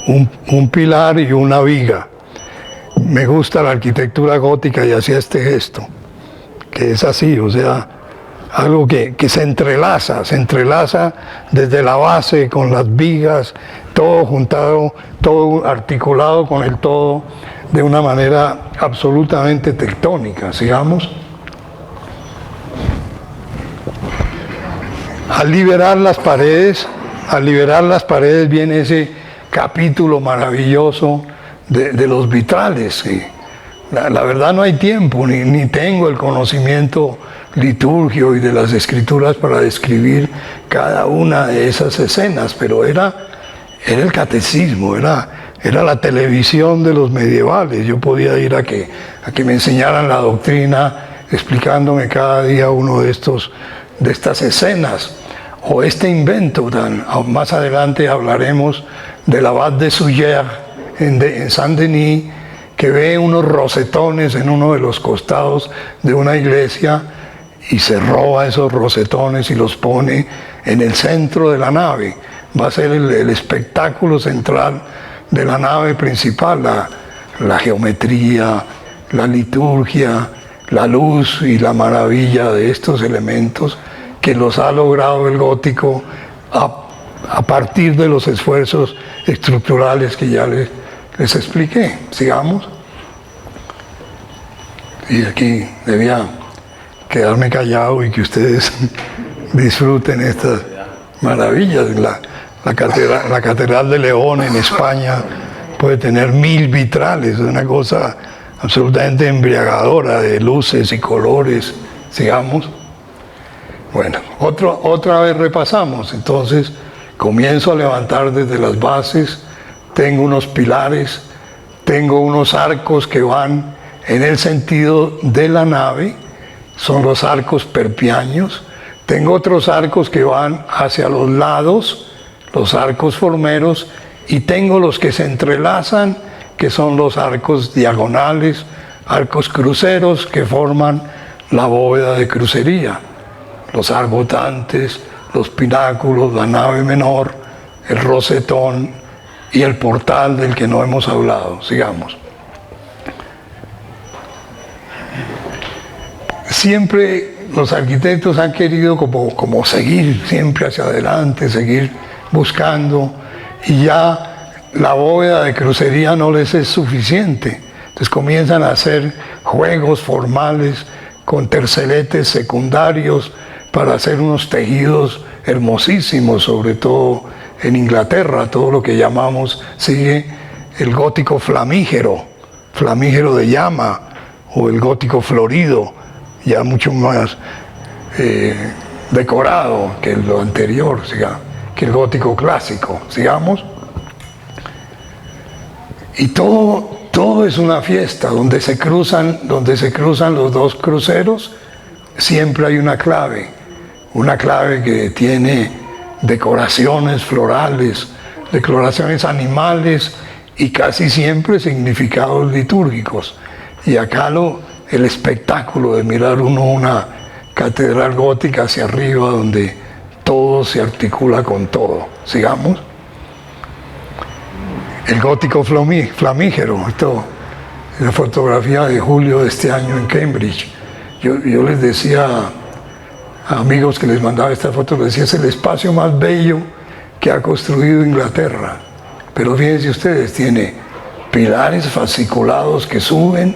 un pilar y una viga. Me gusta la arquitectura gótica, y hacía este gesto, que es así, o sea, algo que se entrelaza desde la base con las vigas, todo juntado, todo articulado con el todo de una manera absolutamente tectónica. Sigamos. Al liberar las paredes viene ese capítulo maravilloso de los vitrales. La verdad no hay tiempo, ni tengo el conocimiento liturgio y de las escrituras para describir cada una de esas escenas, pero era el catecismo, era la televisión de los medievales. Yo podía ir a que me enseñaran la doctrina, explicándome cada día uno de estas escenas, o este invento. Más adelante hablaremos del abad de Suger en Saint-Denis, que ve unos rosetones en uno de los costados de una iglesia y se roba esos rosetones y los pone en el centro de la nave. Va a ser el espectáculo central de la nave principal, la geometría, la liturgia, la luz y la maravilla de estos elementos que los ha logrado el gótico a partir de los esfuerzos estructurales que ya les expliqué. Sigamos. Y aquí debía quedarme callado y que ustedes disfruten estas maravillas. La Catedral de León en España puede tener 1000 vitrales, es una cosa absolutamente embriagadora de luces y colores. Sigamos. Bueno, otra vez repasamos. Entonces comienzo a levantar desde las bases, tengo unos pilares, tengo unos arcos que van en el sentido de la nave, son los arcos perpiaños. Tengo otros arcos que van hacia los lados, los arcos formeros, y tengo los que se entrelazan, que son los arcos diagonales, arcos cruceros que forman la bóveda de crucería, los arbotantes, los pináculos, la nave menor, el rosetón y el portal del que no hemos hablado. Sigamos. Siempre los arquitectos han querido como seguir siempre hacia adelante, seguir buscando, y ya la bóveda de crucería no les es suficiente. Entonces comienzan a hacer juegos formales con terceletes secundarios para hacer unos tejidos hermosísimos, sobre todo en Inglaterra. Todo lo que llamamos sigue el gótico flamígero de llama, o el gótico florido, ya mucho más decorado que lo anterior, que el gótico clásico, sigamos. Y todo es una fiesta, donde se cruzan los dos cruceros, siempre hay una clave que tiene decoraciones florales, decoraciones animales y casi siempre significados litúrgicos. Y acá el espectáculo de mirar uno una catedral gótica hacia arriba, donde todo se articula con todo. Sigamos. El gótico flamígero, esto es la fotografía de julio de este año en Cambridge. Yo les decía a amigos que les mandaba esta foto, les decía, es el espacio más bello que ha construido Inglaterra. Pero fíjense ustedes, tiene pilares fasciculados que suben,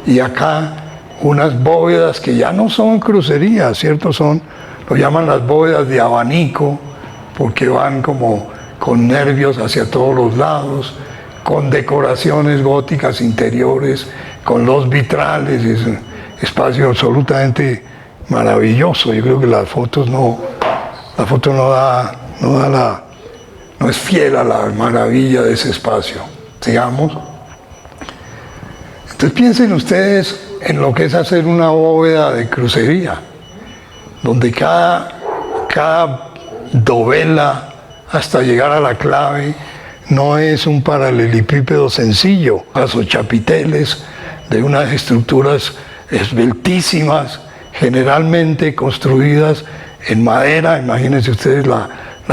y acá unas bóvedas que ya no son crucerías, ¿cierto? Lo llaman las bóvedas de abanico, porque van como con nervios hacia todos los lados, con decoraciones góticas interiores, con los vitrales. Es un espacio absolutamente maravilloso. Yo creo que la foto no es fiel a la maravilla de ese espacio. Sigamos. Entonces piensen ustedes en lo que es hacer una bóveda de crucería, donde cada dovela hasta llegar a la clave no es un paralelepípedo sencillo, o chapiteles de unas estructuras esbeltísimas, generalmente construidas en madera. Imagínense ustedes la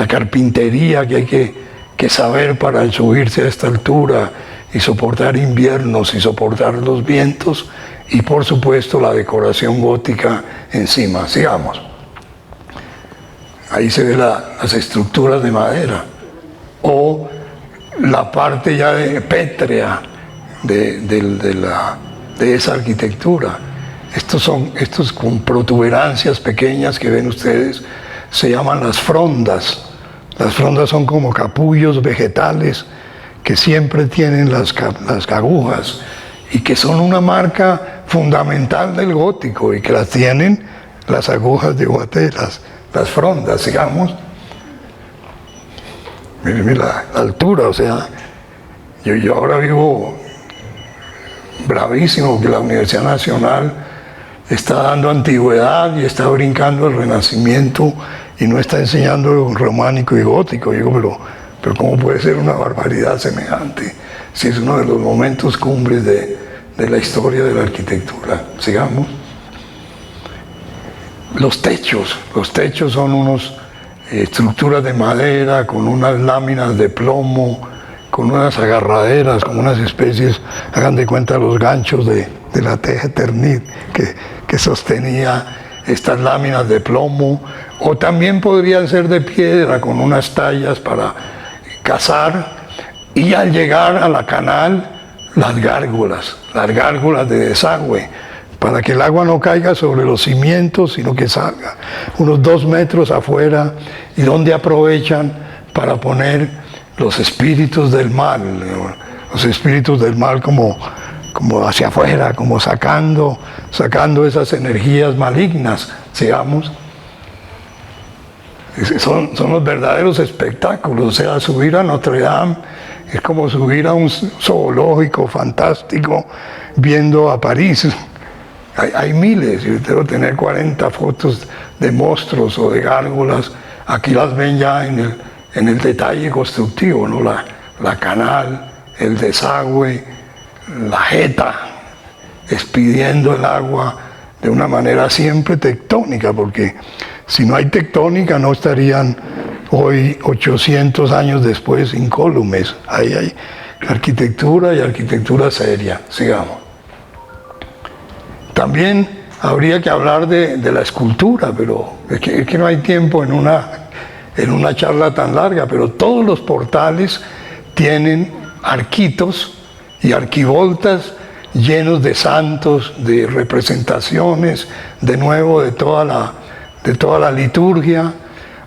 carpintería que hay que saber para subirse a esta altura y soportar inviernos y soportar los vientos, y por supuesto la decoración gótica encima. Sigamos. Ahí se ve las estructuras de madera, o la parte ya pétrea de esa arquitectura. Estos con protuberancias pequeñas que ven ustedes se llaman las frondas. Las frondas son como capullos vegetales que siempre tienen las agujas, y que son una marca fundamental del gótico, y que las tienen las agujas de guatelas, las frondas. Sigamos. Miren la altura, o sea, yo ahora vivo bravísimo que la Universidad Nacional está dando antigüedad y está brincando el Renacimiento y no está enseñando románico y gótico. Yo digo, pero ¿cómo puede ser una barbaridad semejante si es uno de los momentos cumbres de la historia de la arquitectura? Sigamos. Los techos son unas estructuras de madera con unas láminas de plomo, con unas agarraderas, con unas especies, hagan de cuenta los ganchos de la teja Eternit que sostenía estas láminas de plomo, o también podrían ser de piedra con unas tallas para cazar, y al llegar a la canal, las gárgolas de desagüe, para que el agua no caiga sobre los cimientos, sino que salga unos 2 metros afuera, y donde aprovechan para poner los espíritus del mal como hacia afuera, como sacando esas energías malignas, digamos. Son los verdaderos espectáculos. O sea, subir a Notre Dame es como subir a un zoológico fantástico viendo a París. Hay miles, yo debo tener 40 fotos de monstruos o de gárgolas. Aquí las ven ya en el detalle constructivo, ¿no? La canal, el desagüe, la jeta, expidiendo el agua de una manera siempre tectónica, porque si no hay tectónica no estarían hoy, 800 años después, incólumes. Ahí hay arquitectura, y arquitectura seria. Sigamos. También habría que hablar de la escultura, pero es que no hay tiempo en una charla tan larga, pero todos los portales tienen arquitos y arquivoltas llenos de santos, de representaciones, de nuevo de toda la liturgia,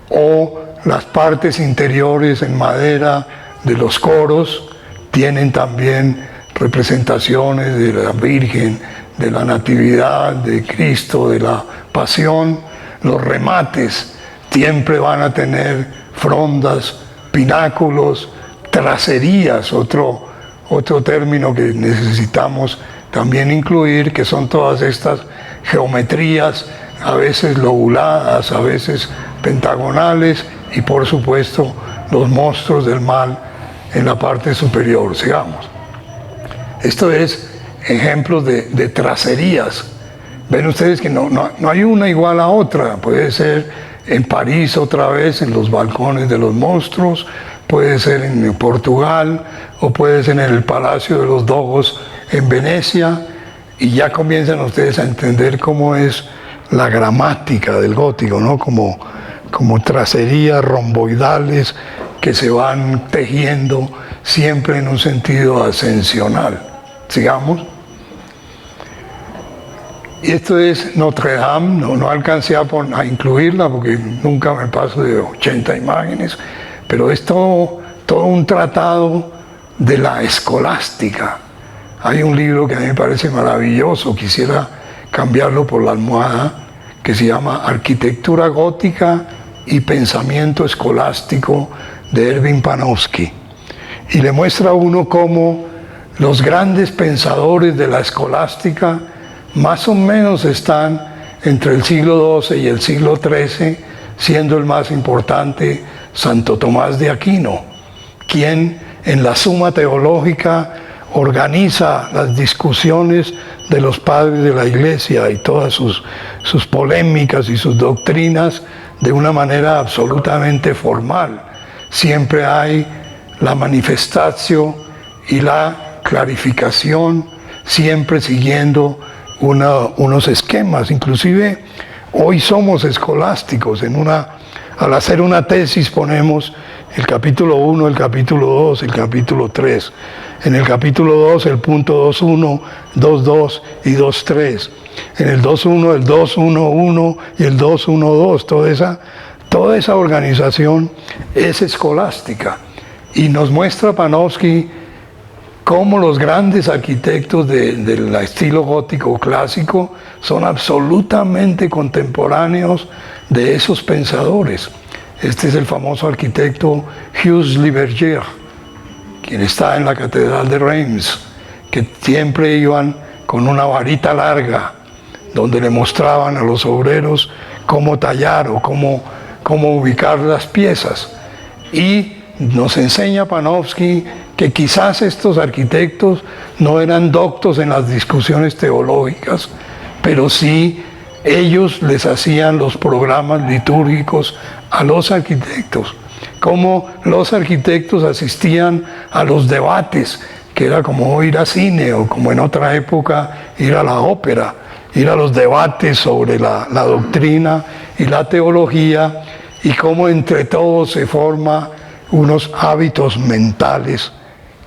o las partes interiores en madera de los coros tienen también representaciones de la Virgen, de la Natividad, de Cristo, de la Pasión. Los remates siempre van a tener frondas, pináculos, tracerías, otro término que necesitamos también incluir, que son todas estas geometrías, a veces lobuladas, a veces pentagonales, y por supuesto los monstruos del mal en la parte superior. Sigamos. Esto es ejemplos de tracerías. Ven ustedes que no hay una igual a otra. Puede ser en París otra vez, en los balcones de los monstruos, puede ser en Portugal, o puede ser en el Palacio de los Dogos en Venecia, y ya comienzan ustedes a entender cómo es la gramática del gótico, ¿no? Como tracerías romboidales que se van tejiendo siempre en un sentido ascensional. Sigamos. Y esto es Notre Dame, no alcancé a incluirla porque nunca me paso de 80 imágenes, pero es todo un tratado de la escolástica. Hay un libro que a mí me parece maravilloso, quisiera cambiarlo por la almohada, que se llama Arquitectura Gótica y Pensamiento Escolástico, de Erwin Panofsky. Y le muestra a uno cómo los grandes pensadores de la escolástica más o menos están entre el siglo XII y el siglo XIII, siendo el más importante Santo Tomás de Aquino, quien en la Suma Teológica organiza las discusiones de los padres de la Iglesia y todas sus polémicas y sus doctrinas de una manera absolutamente formal. Siempre hay la manifestatio y la clarificación, siempre siguiendo unos esquemas. Inclusive hoy somos escolásticos. Al hacer una tesis ponemos el capítulo 1, el capítulo 2, el capítulo 3. En el capítulo 2 el punto 2.1, 2.2 y 2.3. En el 2.1 el 2.1.1 y el 2.1.2. Toda esa organización es escolástica. Y nos muestra Panofsky cómo los grandes arquitectos del estilo gótico clásico son absolutamente contemporáneos de esos pensadores. Este es el famoso arquitecto Hugues Le Verger, quien está en la Catedral de Reims, que siempre iban con una varita larga, donde le mostraban a los obreros cómo tallar o cómo ubicar las piezas. Y nos enseña Panofsky que quizás estos arquitectos no eran doctos en las discusiones teológicas, pero sí ellos les hacían los programas litúrgicos a los arquitectos, como los arquitectos asistían a los debates, que era como ir a cine o como en otra época ir a la ópera, ir a los debates sobre la doctrina y la teología, y cómo entre todos se forma unos hábitos mentales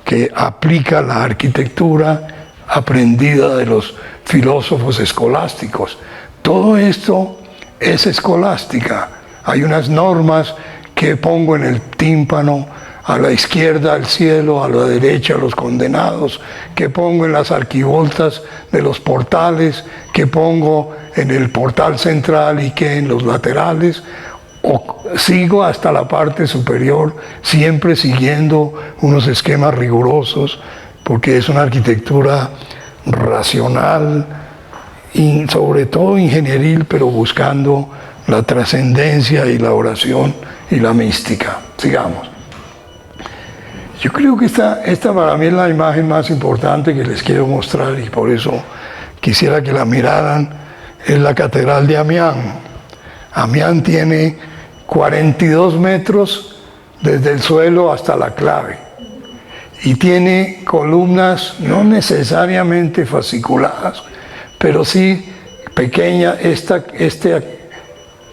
que aplica la arquitectura aprendida de los filósofos escolásticos. Todo esto es escolástica. Hay unas normas que pongo en el tímpano, a la izquierda el cielo, a la derecha los condenados, que pongo en las arquivoltas de los portales, que pongo en el portal central y que en los laterales, o sigo hasta la parte superior, siempre siguiendo unos esquemas rigurosos, porque es una arquitectura racional y sobre todo ingenieril, pero buscando la trascendencia y la oración y la mística. Sigamos. Yo creo que esta para mí es la imagen más importante que les quiero mostrar, y por eso quisiera que la miraran. Es la Catedral de Amiens. Amiens tiene 42 metros desde el suelo hasta la clave, y tiene columnas no necesariamente fasciculadas, pero sí pequeña. Esta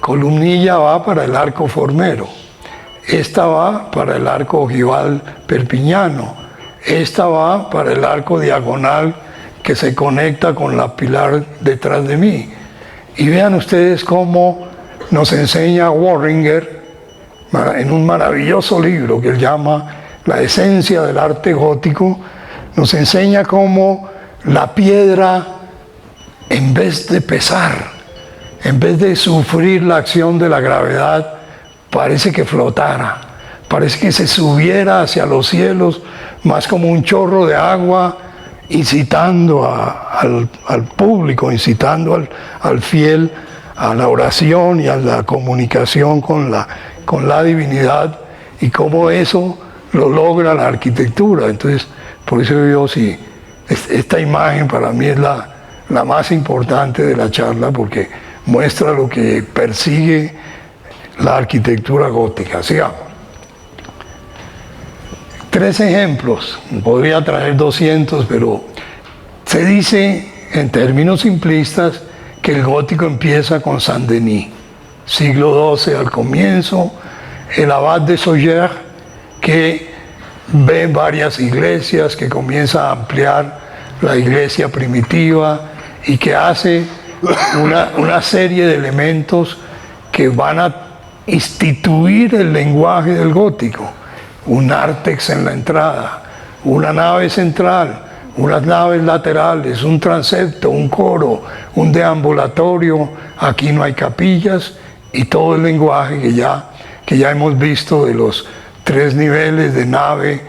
columnilla va para el arco formero. esta va para el arco ojival perpiñano, esta va para el arco diagonal que se conecta con la pilar detrás de mí. Y vean ustedes cómo nos enseña Warringer en un maravilloso libro que él llama La esencia del arte gótico, nos enseña cómo la piedra, en vez de pesar, en vez de sufrir la acción de la gravedad, parece que flotara, parece que se subiera hacia los cielos, más como un chorro de agua, incitando al público, incitando al fiel a la oración y a la comunicación con la divinidad, y cómo eso lo logra la arquitectura. Entonces, por eso yo sí, esta imagen para mí es la más importante de la charla, porque muestra lo que persigue la arquitectura gótica. Sigamos. 3 ejemplos, podría traer 200, pero se dice en términos simplistas que el gótico empieza con Saint-Denis, siglo XII al comienzo, el abad de Sauger, que ve varias iglesias, que comienza a ampliar la iglesia primitiva y que hace una serie de elementos que van a instituir el lenguaje del gótico. Un nártex en la entrada, una nave central, unas naves laterales, un transepto, un coro, un deambulatorio. Aquí no hay capillas, y todo el lenguaje que ya hemos visto de los 3 niveles de nave,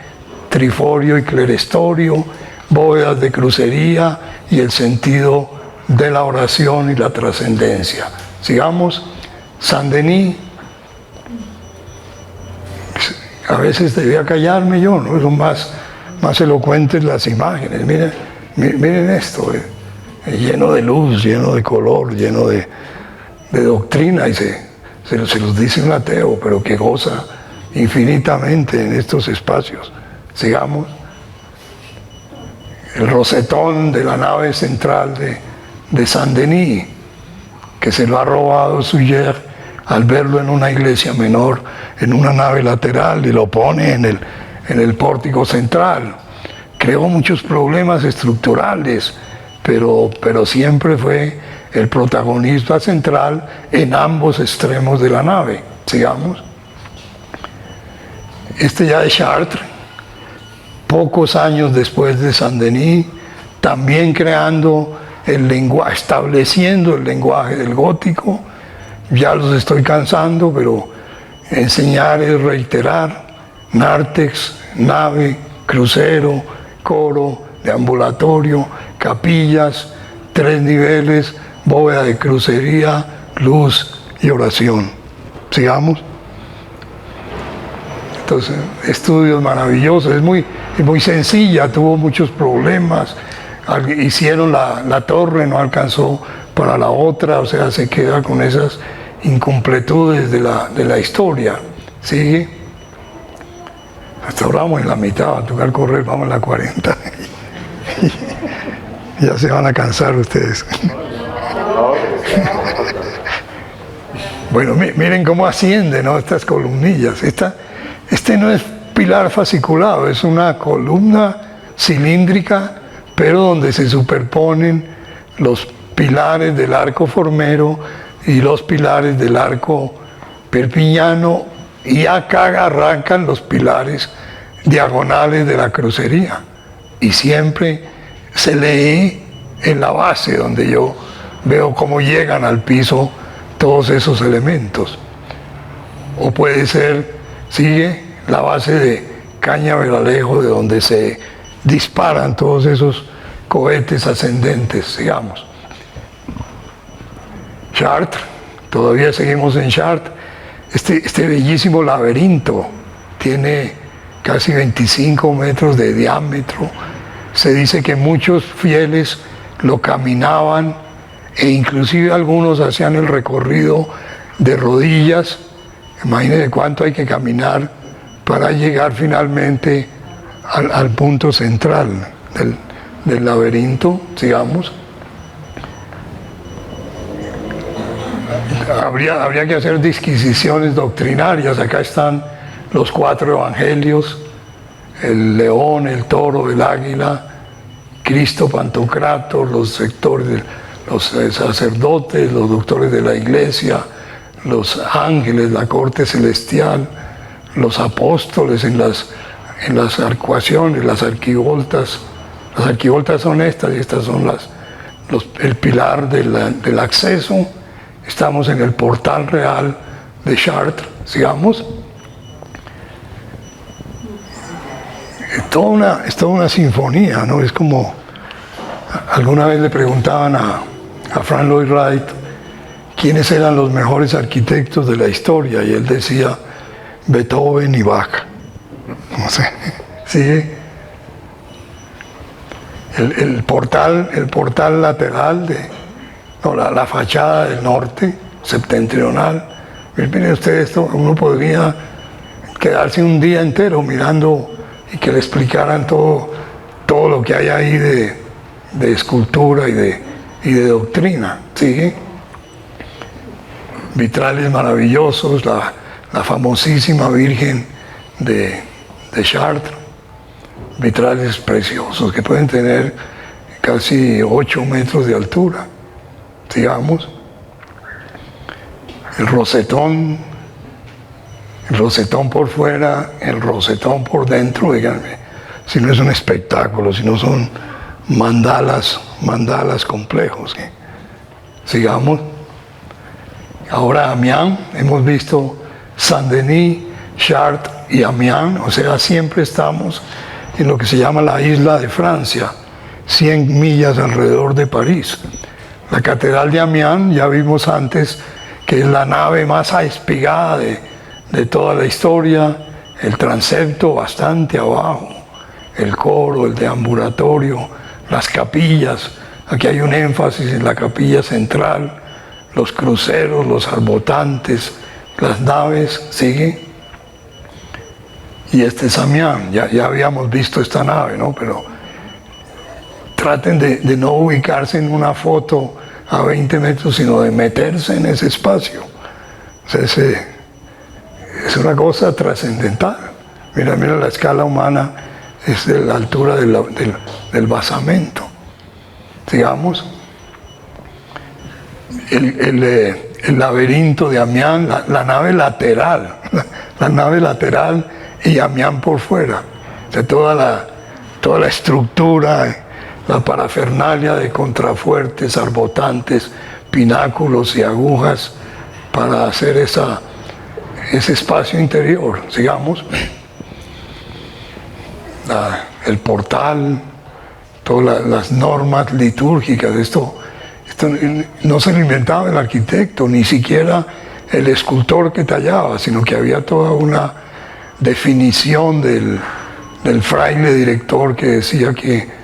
triforio y clerestorio, bóvedas de crucería y el sentido de la oración y la trascendencia. Sigamos. Saint-Denis. A veces debía callarme yo, ¿no? Son más elocuentes las imágenes. Miren esto, lleno de luz, lleno de color, lleno de doctrina, y se los dice un ateo, pero que goza infinitamente en estos espacios. Sigamos. El rosetón de la nave central de Saint-Denis, que se lo ha robado Sauger al verlo en una iglesia menor, en una nave lateral, y lo pone en el pórtico central. Creó muchos problemas estructurales, pero siempre fue el protagonista central en ambos extremos de la nave. Sigamos. Este ya de Chartres, pocos años después de Saint-Denis, también creando el lenguaje, estableciendo el lenguaje del gótico. Ya los estoy cansando, pero enseñar es reiterar. Nártex, nave, crucero, coro, deambulatorio, capillas, 3 niveles, bóveda de crucería, luz y oración. Sigamos. Entonces, estudios maravillosos, es muy sencilla, tuvo muchos problemas. Hicieron la torre, no alcanzó para la otra, o sea, se queda con esas incompletudes de la historia. Sigue. Hasta ahora vamos en la mitad, va a tocar correr, vamos en la 40. Ya se van a cansar ustedes. Bueno, miren cómo asciende, ¿no? Estas columnillas. Este no es pilar fasciculado, es una columna cilíndrica, pero donde se superponen los pilares del arco formero y los pilares del arco perpiñano, y acá arrancan los pilares diagonales de la crucería, y siempre se lee en la base donde yo veo cómo llegan al piso todos esos elementos. O puede ser, sigue la base de Cañaveralejo, de donde se disparan todos esos cohetes ascendentes, digamos. Chartres, todavía seguimos en Chartres. Este bellísimo laberinto tiene casi 25 metros de diámetro. Se dice que muchos fieles lo caminaban, e inclusive algunos hacían el recorrido de rodillas. Imagínense cuánto hay que caminar para llegar finalmente al punto central del laberinto. Sigamos. Habría que hacer disquisiciones doctrinarias. Acá están los 4 evangelios, el león, el toro, el águila, Cristo Pantocrator, los sectores, los sacerdotes, los doctores de la iglesia, los ángeles, la corte celestial, los apóstoles en las arcuaciones, las arquivoltas. Las arquivoltas son estas y estas son el pilar del acceso. Estamos en el portal real de Chartres, sigamos. Es toda una sinfonía, ¿no? Es como, alguna vez le preguntaban a Frank Lloyd Wright quiénes eran los mejores arquitectos de la historia, y él decía Beethoven y Bach. No sé, ¿sigue? El portal lateral la fachada del norte, septentrional. Miren ustedes, esto, uno podría quedarse un día entero mirando y que le explicaran todo lo que hay ahí de escultura y de doctrina, ¿sigue? Vitrales maravillosos, la famosísima Virgen de Chartres, vitrales preciosos que pueden tener casi 8 metros de altura, digamos. El rosetón por fuera, el rosetón por dentro, díganme, si no es un espectáculo, si no son mandalas complejos. Sigamos. Ahora Amiens, hemos visto Saint-Denis, Chartres y Amiens, o sea, siempre estamos en lo que se llama la isla de Francia, 100 millas alrededor de París. La catedral de Amiens, ya vimos antes, que es la nave más espigada de toda la historia, el transepto bastante abajo, el coro, el deambulatorio, las capillas. Aquí hay un énfasis en la capilla central, los cruceros, los arbotantes, las naves, ¿sigue? Y este es Amiens, ya habíamos visto esta nave, ¿no? Pero traten de no ubicarse en una foto a 20 metros, sino de meterse en ese espacio. O sea, es una cosa trascendental. Mira la escala humana, es de la altura del basamento. Sigamos. El laberinto de Amiens, la nave lateral, la nave lateral y Amiens por fuera. O sea, toda la estructura, la parafernalia de contrafuertes, arbotantes, pináculos y agujas para hacer ese espacio interior. Sigamos. El portal, todas las normas litúrgicas. Esto no se lo inventaba el arquitecto, ni siquiera el escultor que tallaba, sino que había toda una definición del fraile director que decía que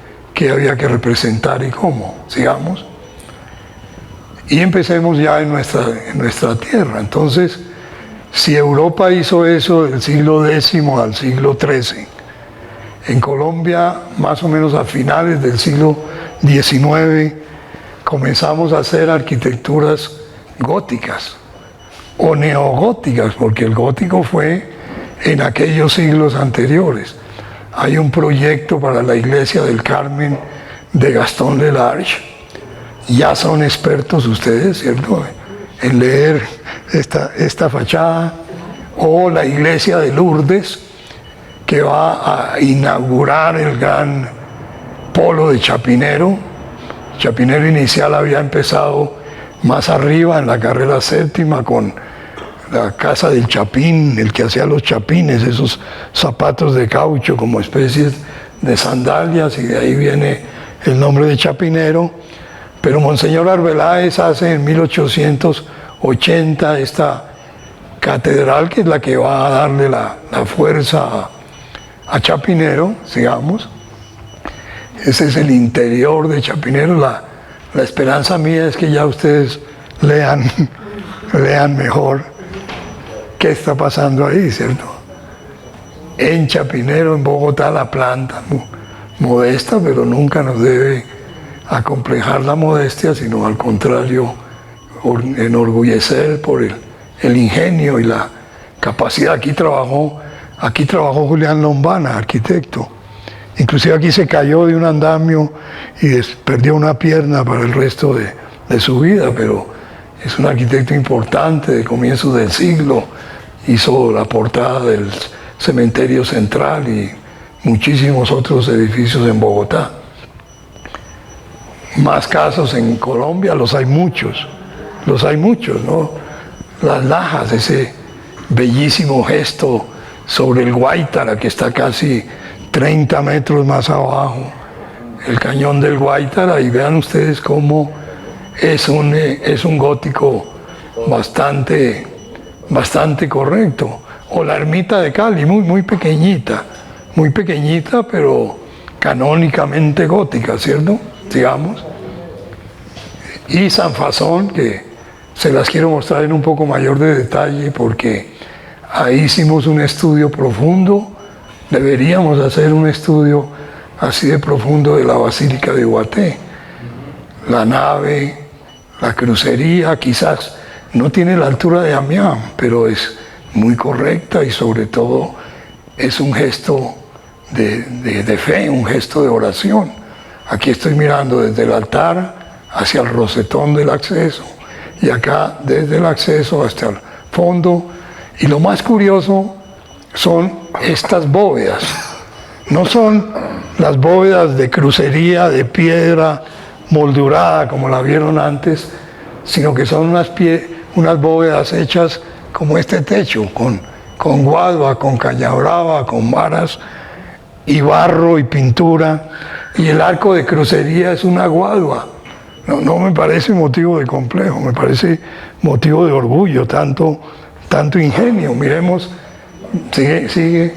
había que representar y cómo. Sigamos. Y empecemos ya en nuestra tierra. Entonces, si Europa hizo eso del siglo X al siglo XIII, en Colombia, más o menos a finales del siglo XIX, comenzamos a hacer arquitecturas góticas o neogóticas, porque el gótico fue en aquellos siglos anteriores. Hay un proyecto para la iglesia del Carmen de Gastón Lelarge. Ya son expertos ustedes, ¿cierto?, en leer esta fachada. O la iglesia de Lourdes, que va a inaugurar el gran polo de Chapinero. Chapinero inicial había empezado más arriba en la carrera séptima con la casa del chapín, el que hacía los chapines, esos zapatos de caucho como especies de sandalias, y de ahí viene el nombre de Chapinero. Pero Monseñor Arbeláez hace en 1880 esta catedral, que es la que va a darle la fuerza a Chapinero, digamos. Ese es el interior de Chapinero. La esperanza mía es que ya ustedes lean mejor qué está pasando ahí, ¿cierto? En Chapinero, en Bogotá, la planta modesta, pero nunca nos debe acomplejar la modestia, sino al contrario, enorgullecer por el ingenio y la capacidad. Aquí trabajó Aquí trabajó Julián Lombana, arquitecto. Inclusive aquí se cayó de un andamio y perdió una pierna para el resto de su vida, pero es un arquitecto importante de comienzos del siglo. Hizo la portada del Cementerio Central y muchísimos otros edificios en Bogotá. Más casos en Colombia, los hay muchos, ¿no? Las Lajas, ese bellísimo gesto sobre el Guaitara, que está casi 30 metros más abajo, el cañón del Guaitara, y vean ustedes cómo es un gótico bastante correcto. O la ermita de Cali, muy pequeñita, pero canónicamente gótica, ¿cierto? Digamos. Y San Fasón, que se las quiero mostrar en un poco mayor de detalle porque ahí hicimos un estudio profundo. Deberíamos hacer un estudio así de profundo de la Basílica de Ubaté. La nave, la crucería, quizás no tiene la altura de Amiens, pero es muy correcta y sobre todo es un gesto de fe, un gesto de oración. Aquí estoy mirando desde el altar hacia el rosetón del acceso y acá desde el acceso hasta el fondo. Y lo más curioso son estas bóvedas. No son las bóvedas de crucería, de piedra moldurada como la vieron antes, sino que son unas bóvedas hechas como este techo, con guadua, con caña brava, con varas y barro y pintura. Y el arco de crucería es una guadua. No me parece motivo de complejo, me parece motivo de orgullo, tanto ingenio. Miremos. Sigue.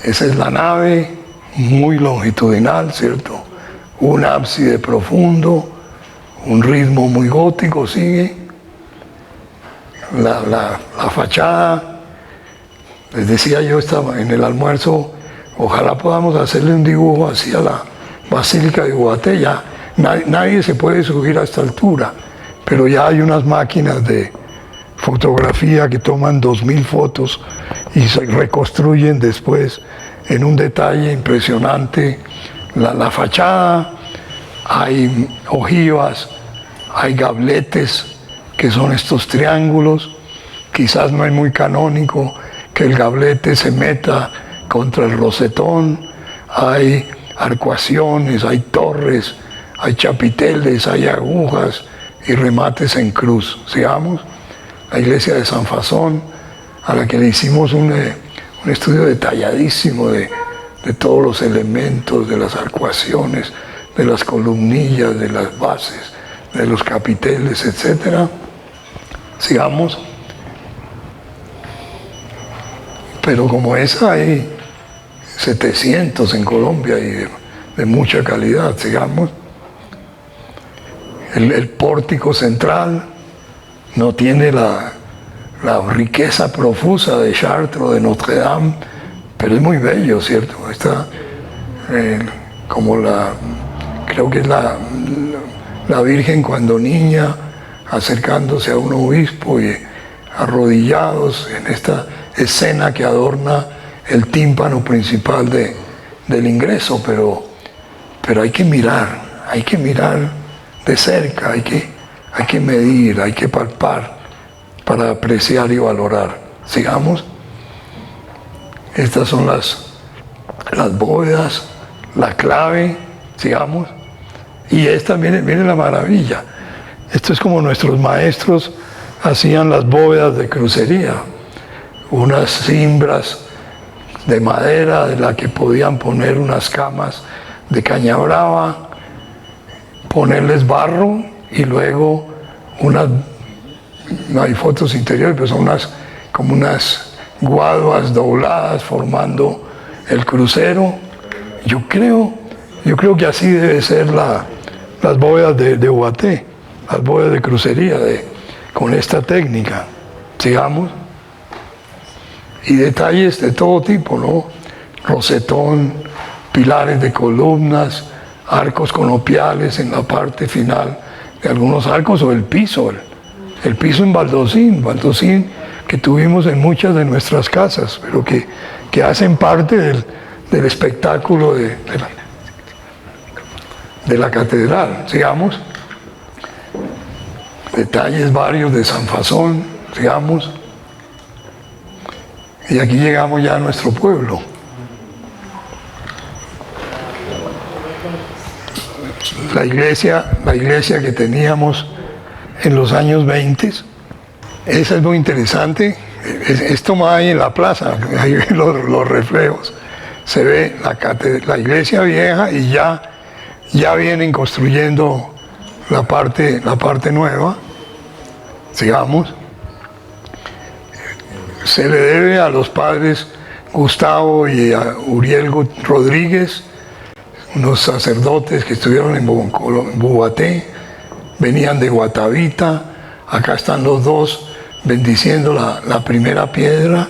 Esa es la nave, muy longitudinal, ¿cierto? Un ábside profundo, un ritmo muy gótico, sigue. La fachada, les decía yo estaba en el almuerzo, ojalá podamos hacerle un dibujo hacia la Basílica de Ubaté. Ya nadie se puede subir a esta altura, pero ya hay unas máquinas de fotografía que toman 2000 fotos y se reconstruyen después en un detalle impresionante la fachada. Hay ojivas, hay gabletes que son estos triángulos. Quizás no es muy canónico que el gablete se meta contra el rosetón. Hay arcuaciones, hay torres, hay chapiteles, hay agujas y remates en cruz. Sigamos. La iglesia de San Fasón, a la que le hicimos un estudio detalladísimo de todos los elementos, de las arcuaciones, de las columnillas, de las bases, de los capiteles, etc. Sigamos. Pero como esa hay 700 en Colombia y de mucha calidad, sigamos. El pórtico central no tiene la riqueza profusa de Chartres o de Notre Dame, pero es muy bello, ¿cierto? Está creo que es la Virgen cuando niña, acercándose a un obispo y arrodillados en esta escena que adorna el tímpano principal del ingreso, pero hay que mirar de cerca, hay que medir, hay que palpar para apreciar y valorar. Sigamos. Estas son las bóvedas, la clave, sigamos. Y esta, miren la maravilla. Esto es como nuestros maestros hacían las bóvedas de crucería. Unas cimbras de madera de la que podían poner unas camas de caña brava, ponerles barro y luego no hay fotos interiores, pero son como unas guaduas dobladas formando el crucero. Yo creo que así debe ser las bóvedas de Ubaté, las bóvedas de crucería con esta técnica. Sigamos. Y detalles de todo tipo, ¿no? Rosetón, pilares de columnas, arcos conopiales en la parte final de algunos arcos, o el piso en baldosín que tuvimos en muchas de nuestras casas, pero que hacen parte del espectáculo de la catedral. Sigamos. Detalles varios de San Fasón, sigamos. Y aquí llegamos ya a nuestro pueblo. La iglesia que teníamos en los años 20, esa es muy interesante. Esto más hay en la plaza, ahí ven los reflejos. Se ve la iglesia vieja y ya vienen construyendo la parte nueva. Sigamos. Se le debe a los padres Gustavo y a Uriel Rodríguez, unos sacerdotes que estuvieron en Bubaté, venían de Guatavita. Acá están los dos bendiciendo la primera piedra,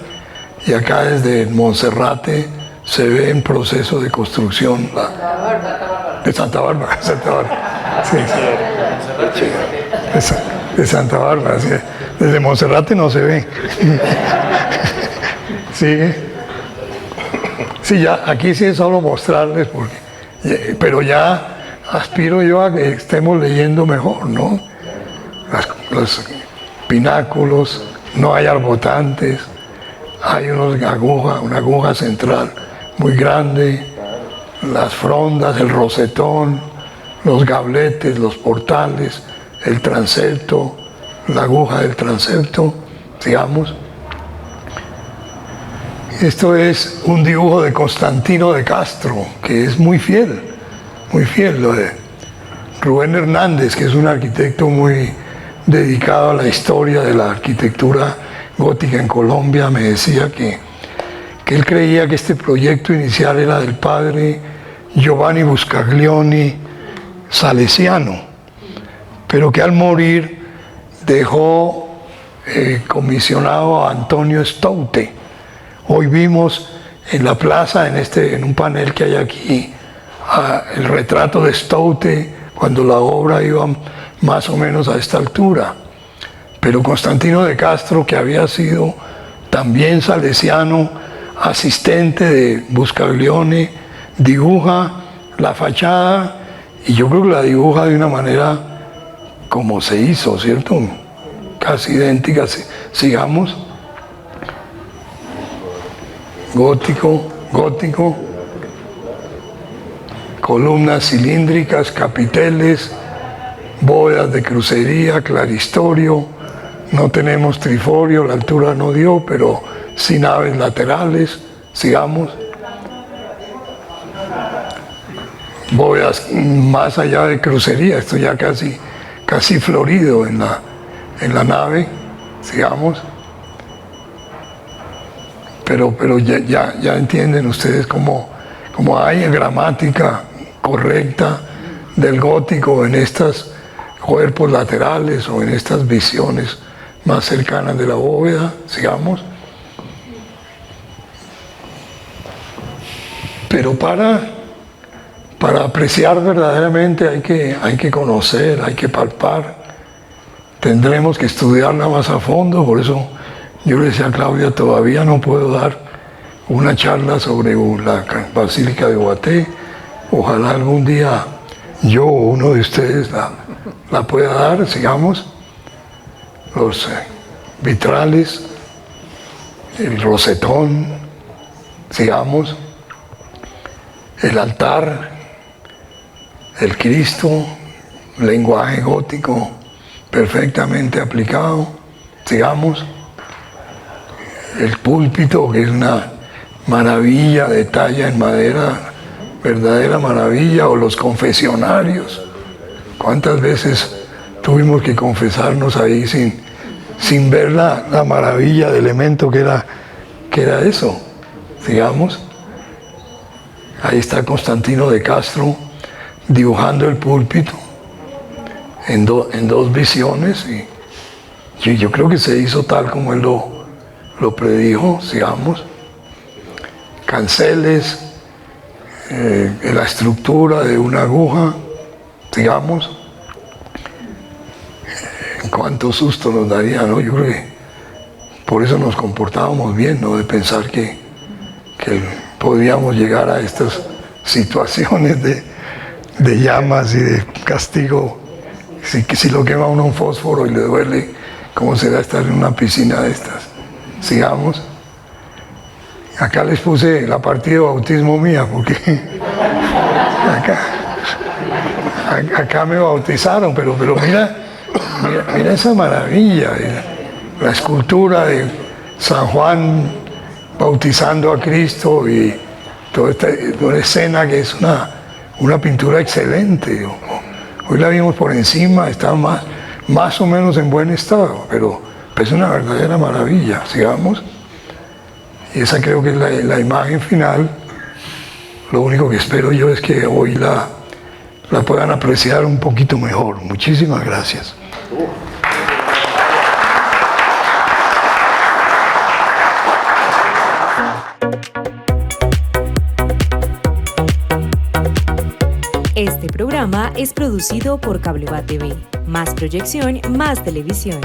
y acá desde Monserrate se ve en proceso de construcción de Santa Bárbara. Sí. De Santa Bárbara, sí. Desde Monserrate no se ve. Sí, ya, aquí sí es solo mostrarles, pero ya aspiro yo a que estemos leyendo mejor, ¿no? Los pináculos, no hay arbotantes, hay una aguja central muy grande, las frondas, el rosetón, los gabletes, los portales, el transepto, la aguja del transepto, digamos. Esto es un dibujo de Constantino de Castro, que es muy fiel, lo de Rubén Hernández, que es un arquitecto muy dedicado a la historia de la arquitectura gótica en Colombia. Me decía que él creía que este proyecto inicial era del padre Giovanni Buscaglione Salesiano, pero que al morir dejó comisionado a Antonio Stoute. Hoy vimos en la plaza, en un panel que hay aquí, el retrato de Stoute cuando la obra iba más o menos a esta altura. Pero Constantino de Castro, que había sido también salesiano, asistente de Buscaglione, dibuja la fachada, y yo creo que la dibuja de una manera como se hizo, ¿cierto? Casi idéntica. Sigamos. Gótico, columnas cilíndricas, capiteles, bóvedas de crucería, claristorio. No tenemos triforio, la altura no dio, pero sí naves laterales. Sigamos. Bóvedas más allá de crucería, esto ya casi florido en la nave. Sigamos. Pero ya entienden ustedes cómo hay gramática correcta del gótico en estos cuerpos laterales o en estas visiones más cercanas de la bóveda. Sigamos. Pero para apreciar verdaderamente hay que conocer, hay que palpar. Tendremos que estudiarla más a fondo. Por eso yo le decía a Claudia, todavía no puedo dar una charla sobre la Basílica de Guaté. Ojalá algún día yo o uno de ustedes la pueda dar. Sigamos. Los vitrales, el rosetón, sigamos. El altar, el Cristo, lenguaje gótico perfectamente aplicado. Sigamos. El púlpito, que es una maravilla de talla en madera, verdadera maravilla, o los confesionarios. ¿Cuántas veces tuvimos que confesarnos ahí sin ver la maravilla de elemento que era eso? Sigamos. Ahí está Constantino de Castro dibujando el púlpito en dos visiones, y yo creo que se hizo tal como él lo predijo. Sigamos. Canceles, la estructura de una aguja. Sigamos. Cuánto susto nos daría, ¿no? Yo creo que por eso nos comportábamos bien, ¿no? De pensar que podíamos llegar a estas situaciones de llamas y de castigo. Si lo quema uno un fósforo y le duele, ¿cómo será estar en una piscina de estas? Sigamos. Acá les puse la partida de bautismo mía, porque acá me bautizaron, pero mira esa maravilla, la escultura de San Juan bautizando a Cristo y toda esta escena que es una pintura excelente. Hoy la vimos por encima, está más o menos en buen estado, pero es una verdadera maravilla. Sigamos. Y esa creo que es la imagen final. Lo único que espero yo es que hoy la puedan apreciar un poquito mejor. Muchísimas gracias. Este programa es producido por Cableva TV. Más proyección, más televisión.